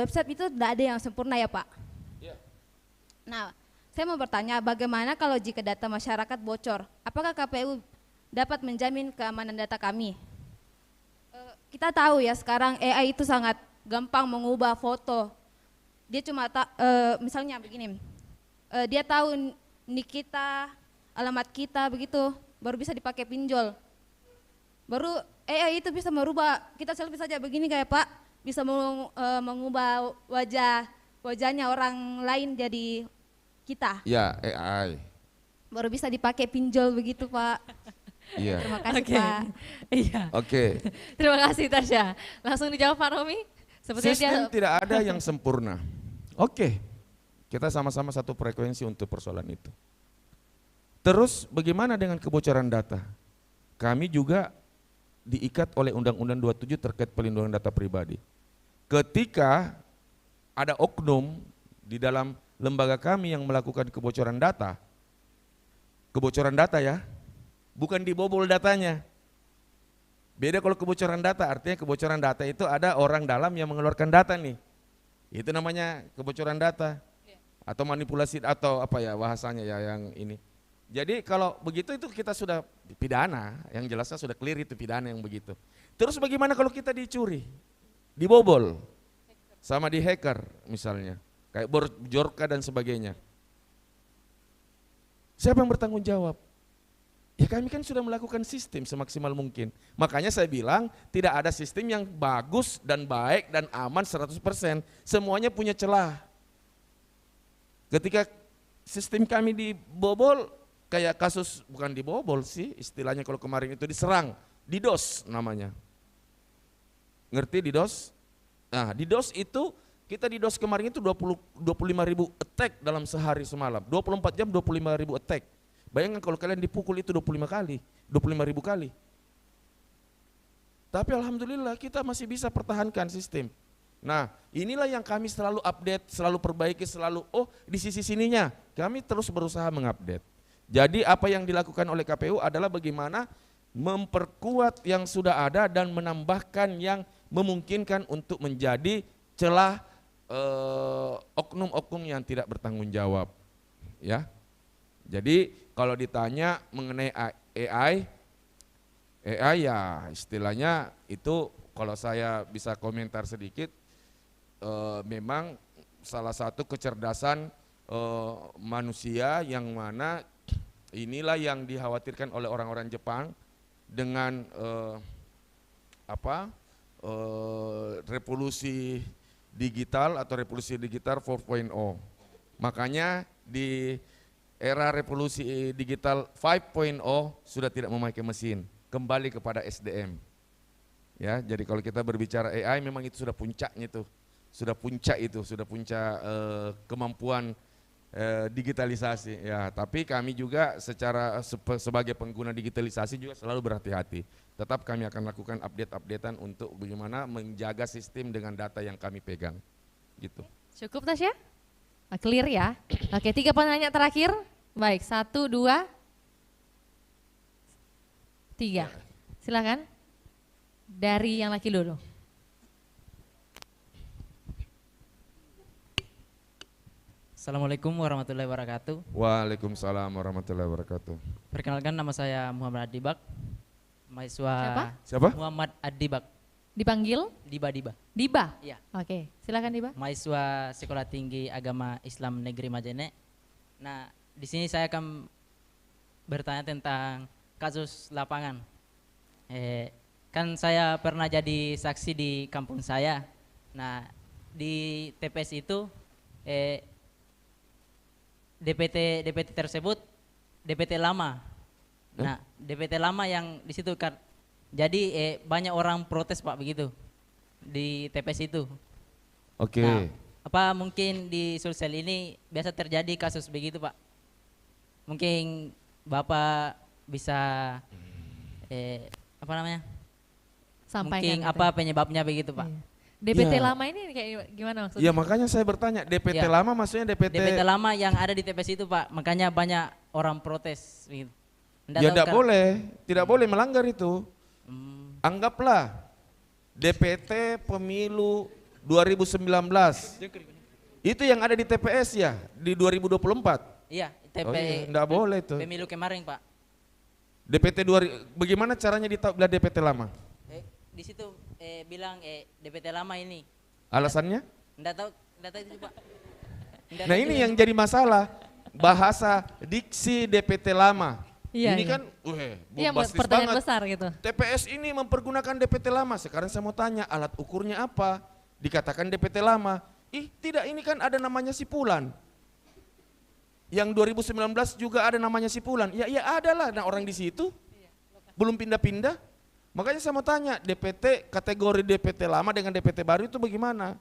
[SPEAKER 9] website itu tidak ada yang sempurna ya Pak? Iya. Nah, saya mau bertanya bagaimana kalau jika data masyarakat bocor, apakah KPU dapat menjamin keamanan data kami? Kita tahu ya sekarang AI itu sangat gampang mengubah foto. Dia cuma misalnya begini, dia tahu nik kita, alamat kita begitu, baru bisa dipakai pinjol. Baru AI itu bisa merubah, kita selfie saja begini kayak Pak, bisa mengubah wajahnya orang lain jadi kita.
[SPEAKER 2] Ya, AI.
[SPEAKER 9] Baru bisa dipakai pinjol begitu Pak.
[SPEAKER 2] Iya.
[SPEAKER 9] Terima kasih Pak.
[SPEAKER 1] Iya.
[SPEAKER 2] Oke.
[SPEAKER 1] Terima kasih Tasya. Langsung dijawab Pak Romi.
[SPEAKER 2] Sistem tidak ada yang sempurna. Oke. Kita sama-sama satu frekuensi untuk persoalan itu. Terus bagaimana dengan kebocoran data? Kami juga diikat oleh Undang-Undang 27 terkait pelindungan data pribadi. Ketika ada oknum di dalam lembaga kami yang melakukan kebocoran data ya, bukan dibobol datanya. Beda kalau kebocoran data, artinya kebocoran data itu ada orang dalam yang mengeluarkan data nih. Itu namanya kebocoran data. Atau manipulasi atau apa ya bahasanya ya yang ini. Jadi kalau begitu itu kita sudah pidana, yang jelasnya sudah clear itu pidana yang begitu. Terus bagaimana kalau kita dicuri, dibobol, sama di hacker misalnya, kayak Bjorka dan sebagainya. Siapa yang bertanggung jawab? Ya kami kan sudah melakukan sistem semaksimal mungkin. Makanya saya bilang tidak ada sistem yang bagus dan baik dan aman 100%. Semuanya punya celah. Ketika sistem kami dibobol, kayak kasus bukan dibobol sih, istilahnya kalau kemarin itu diserang, DDoS namanya. Ngerti DDoS? Nah DDoS itu, kita DDoS kemarin itu 25.000 attack dalam sehari semalam, 24 jam 25.000 attack. Bayangkan kalau kalian dipukul itu 25 kali, 25.000 kali. Tapi alhamdulillah kita masih bisa pertahankan sistem. Nah, inilah yang kami selalu update, selalu perbaiki, selalu di sisi sininya kami terus berusaha mengupdate. Jadi apa yang dilakukan oleh KPU adalah bagaimana memperkuat yang sudah ada dan menambahkan yang memungkinkan untuk menjadi celah oknum-oknum yang tidak bertanggung jawab. Ya. Jadi kalau ditanya mengenai AI ya istilahnya itu kalau saya bisa komentar sedikit, memang salah satu kecerdasan manusia yang mana inilah yang dikhawatirkan oleh orang-orang Jepang dengan revolusi digital atau revolusi digital 4.0. Makanya di era revolusi digital 5.0 sudah tidak memakai mesin, kembali kepada SDM. Ya, jadi kalau kita berbicara AI memang itu sudah puncaknya itu. Sudah puncak kemampuan digitalisasi ya, tapi kami juga sebagai pengguna digitalisasi juga selalu berhati-hati. Tetap kami akan lakukan update-updatean untuk bagaimana menjaga sistem dengan data yang kami pegang. Gitu.
[SPEAKER 1] Cukup Tasya? Clear ya? Oke, 3 penanya terakhir. Baik, 1, 2, 3. Silakan. Dari yang laki dulu.
[SPEAKER 4] Assalamualaikum warahmatullahi wabarakatuh.
[SPEAKER 2] Waalaikumsalam warahmatullahi wabarakatuh.
[SPEAKER 4] Perkenalkan, nama saya Muhammad Adibak, mahasiswa.
[SPEAKER 2] Siapa?
[SPEAKER 4] Muhammad Adibak.
[SPEAKER 1] Dipanggil?
[SPEAKER 4] Diba.
[SPEAKER 1] Diba?
[SPEAKER 4] Iya.
[SPEAKER 1] Oke, silakan Diba.
[SPEAKER 4] Mahasiswa Sekolah Tinggi Agama Islam Negeri Majene. Nah, di sini saya akan bertanya tentang kasus lapangan. Kan saya pernah jadi saksi di kampung saya. Nah, di TPS itu DPT tersebut DPT lama. Nah, DPT lama yang di situ kan. Jadi banyak orang protes Pak begitu di TPS itu.
[SPEAKER 2] Oke.
[SPEAKER 4] Nah, apa mungkin di Sulsel ini biasa terjadi kasus begitu Pak? Mungkin Bapak bisa apa namanya?
[SPEAKER 1] Sampaikan.
[SPEAKER 4] Mungkin
[SPEAKER 1] gitu.
[SPEAKER 4] apa penyebabnya begitu Pak?
[SPEAKER 1] Iya. DPT
[SPEAKER 2] Ya.
[SPEAKER 1] lama ini kayak gimana maksudnya?
[SPEAKER 2] Iya, makanya saya bertanya, DPT lama maksudnya
[SPEAKER 4] DPT lama yang ada di TPS itu Pak, makanya banyak orang protes gitu.
[SPEAKER 2] Tidak boleh melanggar itu. Anggaplah DPT pemilu 2019. Itu yang ada di TPS ya, di 2024.
[SPEAKER 4] Iya,
[SPEAKER 2] enggak boleh itu.
[SPEAKER 4] Pemilu kemarin Pak.
[SPEAKER 2] DPT bagaimana caranya ditahu DPT lama?
[SPEAKER 4] Di situ bilang DPT lama ini.
[SPEAKER 2] Alasannya?
[SPEAKER 4] Enggak tahu itu Pak.
[SPEAKER 2] Nah ini yang jadi masalah, bahasa diksi DPT lama.
[SPEAKER 1] Iya,
[SPEAKER 2] ini
[SPEAKER 1] iya.
[SPEAKER 2] kan
[SPEAKER 1] bombastis pertanyaan banget. Besar gitu.
[SPEAKER 2] TPS ini mempergunakan DPT lama. Sekarang saya mau tanya, alat ukurnya apa? Dikatakan DPT lama. Tidak, ini kan ada namanya Sipulan. Yang 2019 juga ada namanya Sipulan. Ya ada lah, nah orang di situ belum pindah-pindah. Makanya saya mau tanya, DPT kategori DPT lama dengan DPT baru itu bagaimana?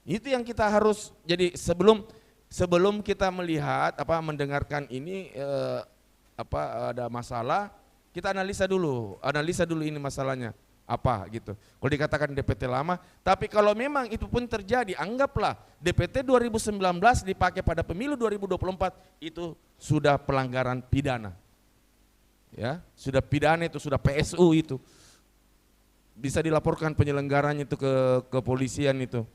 [SPEAKER 2] Itu yang kita harus, jadi sebelum kita melihat mendengarkan ini ada masalah, kita analisa dulu ini masalahnya apa gitu. Kalau dikatakan DPT lama, tapi kalau memang itu pun terjadi, anggaplah DPT 2019 dipakai pada pemilu 2024, itu sudah pelanggaran pidana. Ya, sudah pidana itu, sudah PSU itu. Bisa dilaporkan penyelenggaranya itu ke kepolisian itu.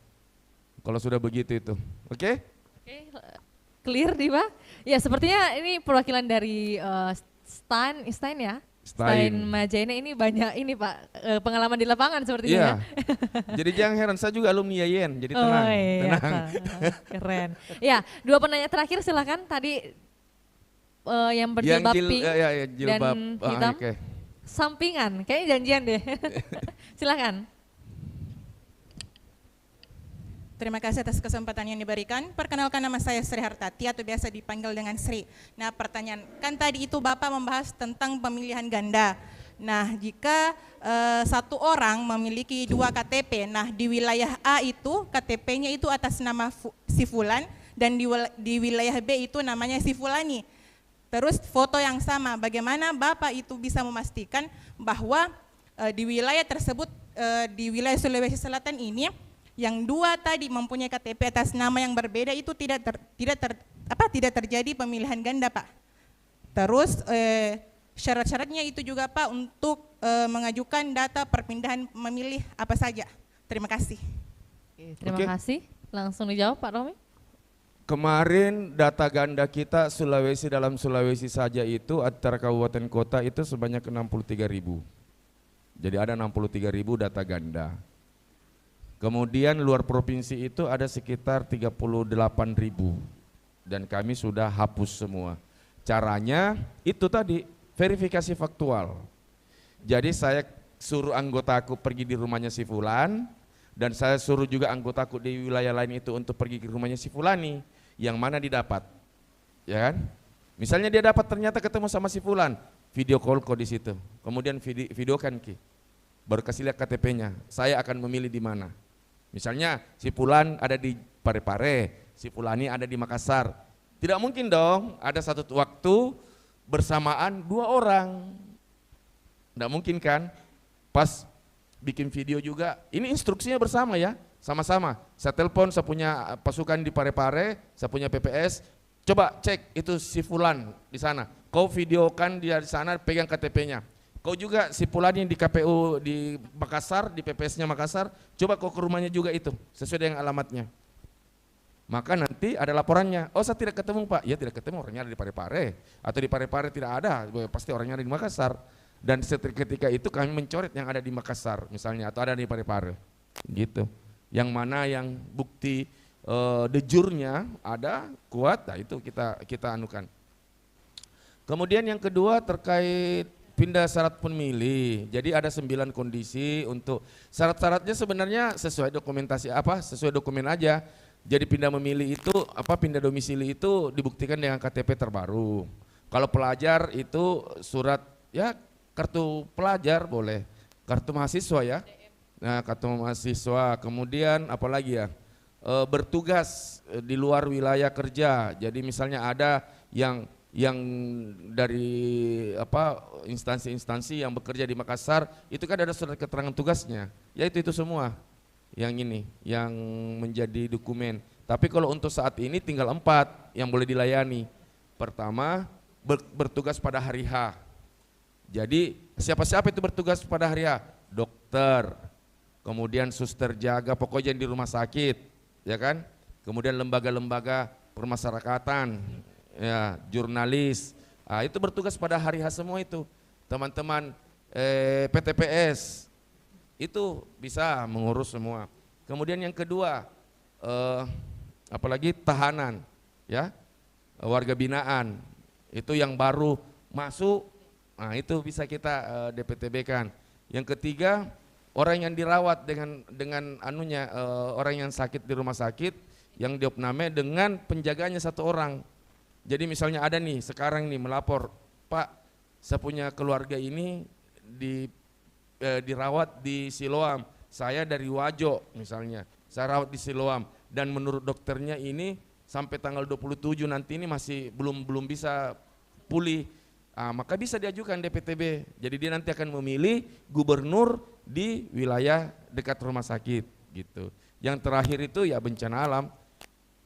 [SPEAKER 2] Kalau sudah begitu itu. Oke?
[SPEAKER 1] Oke, clear Diba? Ya, sepertinya ini perwakilan dari Stein ya. Stein Majene ini banyak ini Pak, pengalaman di lapangan sepertinya ya.
[SPEAKER 2] Jadi jangan heran, saya juga alumni YAYN, jadi tenang. Tenang.
[SPEAKER 1] Keren. Ya, 2 penanya terakhir silakan. Tadi yang berjilbab pink
[SPEAKER 2] jilbab,
[SPEAKER 1] dan hitam.
[SPEAKER 2] Okay.
[SPEAKER 1] Sampingan, kayaknya janjian deh. Silakan.
[SPEAKER 10] Terima kasih atas kesempatan yang diberikan. Perkenalkan, nama saya Sri Hartati atau biasa dipanggil dengan Sri. Nah, pertanyaan, kan tadi itu Bapak membahas tentang pemilihan ganda. Nah, jika satu orang memiliki 2 KTP, nah di wilayah A itu KTP-nya itu atas nama si Fulan dan di wilayah B itu namanya si Fulani. Terus foto yang sama, bagaimana Bapak itu bisa memastikan bahwa di wilayah tersebut, di wilayah Sulawesi Selatan ini, yang dua tadi mempunyai KTP atas nama yang berbeda itu tidak terjadi pemilihan ganda, Pak. Terus syarat-syaratnya itu juga, Pak, untuk mengajukan data perpindahan memilih apa saja. Terima kasih.
[SPEAKER 1] Terima kasih. Langsung dijawab Pak Romi.
[SPEAKER 2] Kemarin data ganda kita Sulawesi, dalam Sulawesi saja itu antara kabupaten kota itu sebanyak 63.000. Jadi ada 63.000 data ganda. Kemudian luar provinsi itu ada sekitar 38.000 dan kami sudah hapus semua. Caranya itu tadi verifikasi faktual. Jadi saya suruh anggotaku pergi di rumahnya si Fulan dan saya suruh juga anggotaku di wilayah lain itu untuk pergi ke rumahnya si Fulani. Yang mana didapat, ya kan? Misalnya dia dapat ternyata ketemu sama si Fulan, video call kok di situ, kemudian videokan ki, baru kasih lihat KTP-nya. Saya akan memilih di mana. Misalnya si Fulan ada di Parepare, si Fulani ada di Makassar. Tidak mungkin dong ada satu waktu bersamaan dua orang. Tidak mungkin kan? Pas bikin video juga, ini instruksinya bersama ya. Sama-sama, saya telepon, saya punya pasukan di Parepare, saya punya PPS, coba cek itu si Fulan di sana, kau videokan dia di sana, pegang KTP-nya. Kau juga si Fulan yang di KPU di Makassar, di PPS-nya Makassar, coba kau ke rumahnya juga itu, sesuai dengan alamatnya. Maka nanti ada laporannya, oh saya tidak ketemu Pak, ya tidak ketemu, orangnya ada di Parepare, atau di Parepare tidak ada, pasti orangnya ada di Makassar. Dan ketika itu kami mencoret yang ada di Makassar misalnya, atau ada di Parepare, gitu. Yang mana yang bukti de jure-nya ada kuat, nah itu kita anukan. Kemudian yang kedua terkait pindah syarat pemilih. Jadi ada 9 kondisi untuk syarat-syaratnya sebenarnya sesuai dokumentasi sesuai dokumen aja. Jadi pindah memilih itu pindah domisili itu dibuktikan dengan KTP terbaru. Kalau pelajar itu surat ya kartu pelajar boleh, kartu mahasiswa ya. Nah, kartu mahasiswa, kemudian apalagi ya, bertugas di luar wilayah kerja. Jadi misalnya ada yang dari instansi-instansi yang bekerja di Makassar, itu kan ada surat keterangan tugasnya. Ya itu semua yang ini yang menjadi dokumen. Tapi kalau untuk saat ini tinggal 4 yang boleh dilayani. Pertama, bertugas pada hari H. Jadi siapa-siapa itu bertugas pada hari H? Dokter, kemudian suster jaga, pokoknya di rumah sakit, ya kan? Kemudian lembaga-lembaga permasyarakatan, ya, jurnalis, itu bertugas pada hari H semua itu. Teman-teman PTPS itu bisa mengurus semua. Kemudian yang kedua, apalagi tahanan, ya, warga binaan, itu yang baru masuk, nah itu bisa kita DPTB-kan. Yang ketiga, orang yang dirawat dengan orang yang sakit di rumah sakit yang diopname dengan penjaganya 1 orang. Jadi misalnya ada nih sekarang nih melapor, Pak, saya punya keluarga ini dirawat di Siloam, saya dari Wajo misalnya, saya rawat di Siloam dan menurut dokternya ini sampai tanggal 27 nanti ini masih belum bisa pulih. Maka bisa diajukan DPTB, jadi dia nanti akan memilih gubernur di wilayah dekat rumah sakit gitu. Yang terakhir itu ya bencana alam,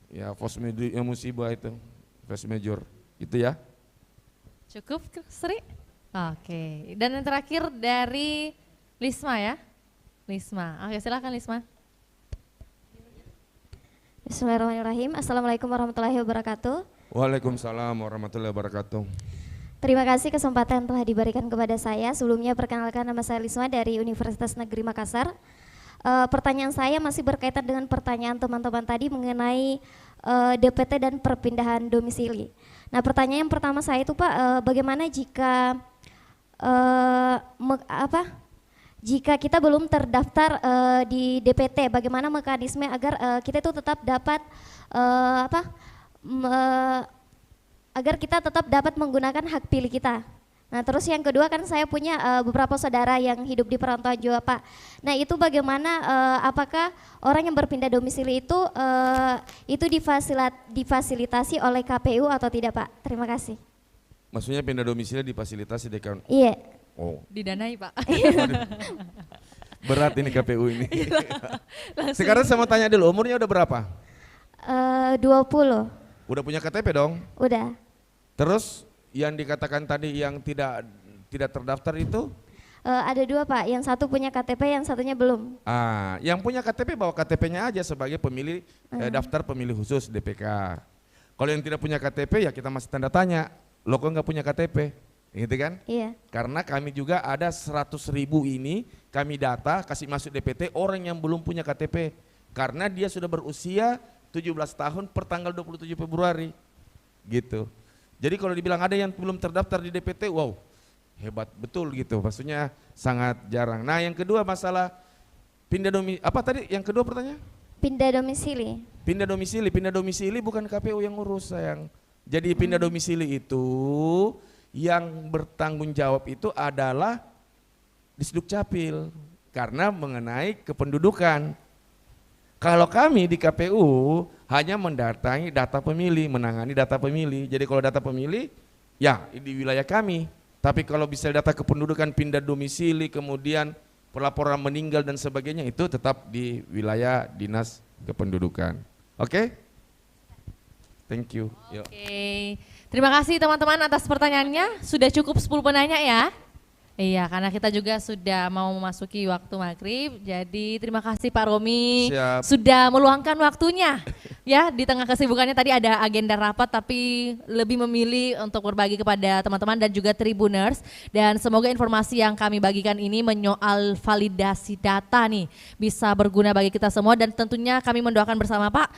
[SPEAKER 2] ya force majeure, musibah itu, force majeure, itu ya.
[SPEAKER 1] Cukup Sri? Oke, dan yang terakhir dari Lisma ya, Lisma. Oke, silakan Lisma.
[SPEAKER 11] Bismillahirrahmanirrahim. Assalamualaikum warahmatullahi wabarakatuh.
[SPEAKER 2] Waalaikumsalam warahmatullahi wabarakatuh.
[SPEAKER 11] Terima kasih kesempatan telah diberikan kepada saya. Sebelumnya perkenalkan, nama saya Lisma dari Universitas Negeri Makassar. Pertanyaan saya masih berkaitan dengan pertanyaan teman-teman tadi mengenai DPT dan perpindahan domisili. Nah, pertanyaan yang pertama saya itu Pak, bagaimana jika jika kita belum terdaftar di DPT, bagaimana mekanisme agar kita itu tetap dapat agar kita tetap dapat menggunakan hak pilih kita. Nah, terus yang kedua kan saya punya beberapa saudara yang hidup di perantauan Jawa, Pak. Nah, itu bagaimana, apakah orang yang berpindah domisili itu difasilitasi oleh KPU atau tidak, Pak? Terima kasih.
[SPEAKER 2] Maksudnya pindah domisili difasilitasi DKUN?
[SPEAKER 11] Iya.
[SPEAKER 2] Oh.
[SPEAKER 1] Didanai Pak.
[SPEAKER 2] Berat ini KPU ini. Sekarang saya mau tanya dulu, umurnya udah berapa?
[SPEAKER 11] 20.
[SPEAKER 2] Udah punya KTP dong?
[SPEAKER 11] Udah.
[SPEAKER 2] Terus yang dikatakan tadi yang tidak terdaftar itu?
[SPEAKER 11] Ada 2 Pak, yang satu punya KTP, yang satunya belum.
[SPEAKER 2] Yang punya KTP bawa KTP-nya aja sebagai pemilih daftar pemilih khusus DPK. Kalau yang tidak punya KTP ya kita masih tanda tanya, lo kok nggak punya KTP, gitu kan?
[SPEAKER 11] Iya.
[SPEAKER 2] Karena kami juga ada 100.000 ini kami data kasih masuk DPT orang yang belum punya KTP karena dia sudah berusia 17 tahun per tanggal 27 Februari, gitu. Jadi kalau dibilang ada yang belum terdaftar di DPT, wow. Hebat betul gitu, maksudnya sangat jarang. Nah yang kedua masalah pindah domisili, apa tadi yang kedua pertanyaan?
[SPEAKER 11] Pindah domisili.
[SPEAKER 2] Pindah domisili bukan KPU yang ngurus sayang. Jadi pindah domisili itu yang bertanggung jawab itu adalah Disdukcapil karena mengenai kependudukan. Kalau kami di KPU hanya mendatangi data pemilih, menangani data pemilih. Jadi kalau data pemilih ya di wilayah kami. Tapi kalau bisa data kependudukan, pindah domisili, kemudian pelaporan meninggal dan sebagainya itu tetap di wilayah dinas kependudukan. Oke? Thank you.
[SPEAKER 1] Oke. Terima kasih teman-teman atas pertanyaannya. Sudah cukup 10 penanya ya? Iya, karena kita juga sudah mau memasuki waktu maghrib. Jadi terima kasih Pak Romi sudah meluangkan waktunya. Ya, di tengah kesibukannya tadi ada agenda rapat tapi lebih memilih untuk berbagi kepada teman-teman dan juga Tribuners. Dan semoga informasi yang kami bagikan ini menyoal validasi data nih bisa berguna bagi kita semua dan tentunya kami mendoakan bersama Pak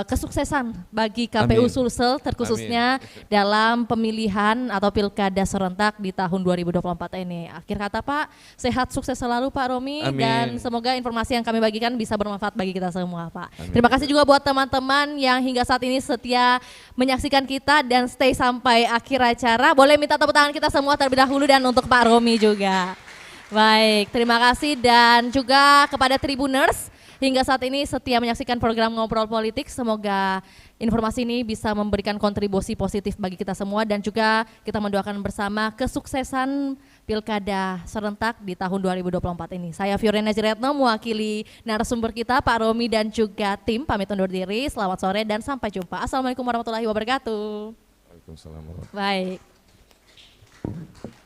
[SPEAKER 1] kesuksesan bagi KPU Sulsel terkhususnya dalam pemilihan atau pilkada serentak di tahun 2024 ini. Akhir kata Pak, sehat sukses selalu Pak Romi. Amin. Dan semoga informasi yang kami bagikan bisa bermanfaat bagi kita semua Pak. Amin. Terima kasih juga buat teman-teman yang hingga saat ini setia menyaksikan kita dan stay sampai akhir acara. Boleh minta tepuk tangan kita semua terlebih dahulu dan untuk Pak Romi juga. Baik, terima kasih dan juga kepada Tribuners hingga saat ini setia menyaksikan program Ngobrol Politik. Semoga informasi ini bisa memberikan kontribusi positif bagi kita semua dan juga kita mendoakan bersama kesuksesan pilkada serentak di tahun 2024 ini. Saya Fiorina Jiretno mewakili narasumber kita Pak Romi dan juga tim pamit undur diri. Selamat sore dan sampai jumpa. Assalamualaikum warahmatullahi wabarakatuh.
[SPEAKER 2] Waalaikumsalam warahmatullahi wabarakatuh.
[SPEAKER 1] Baik.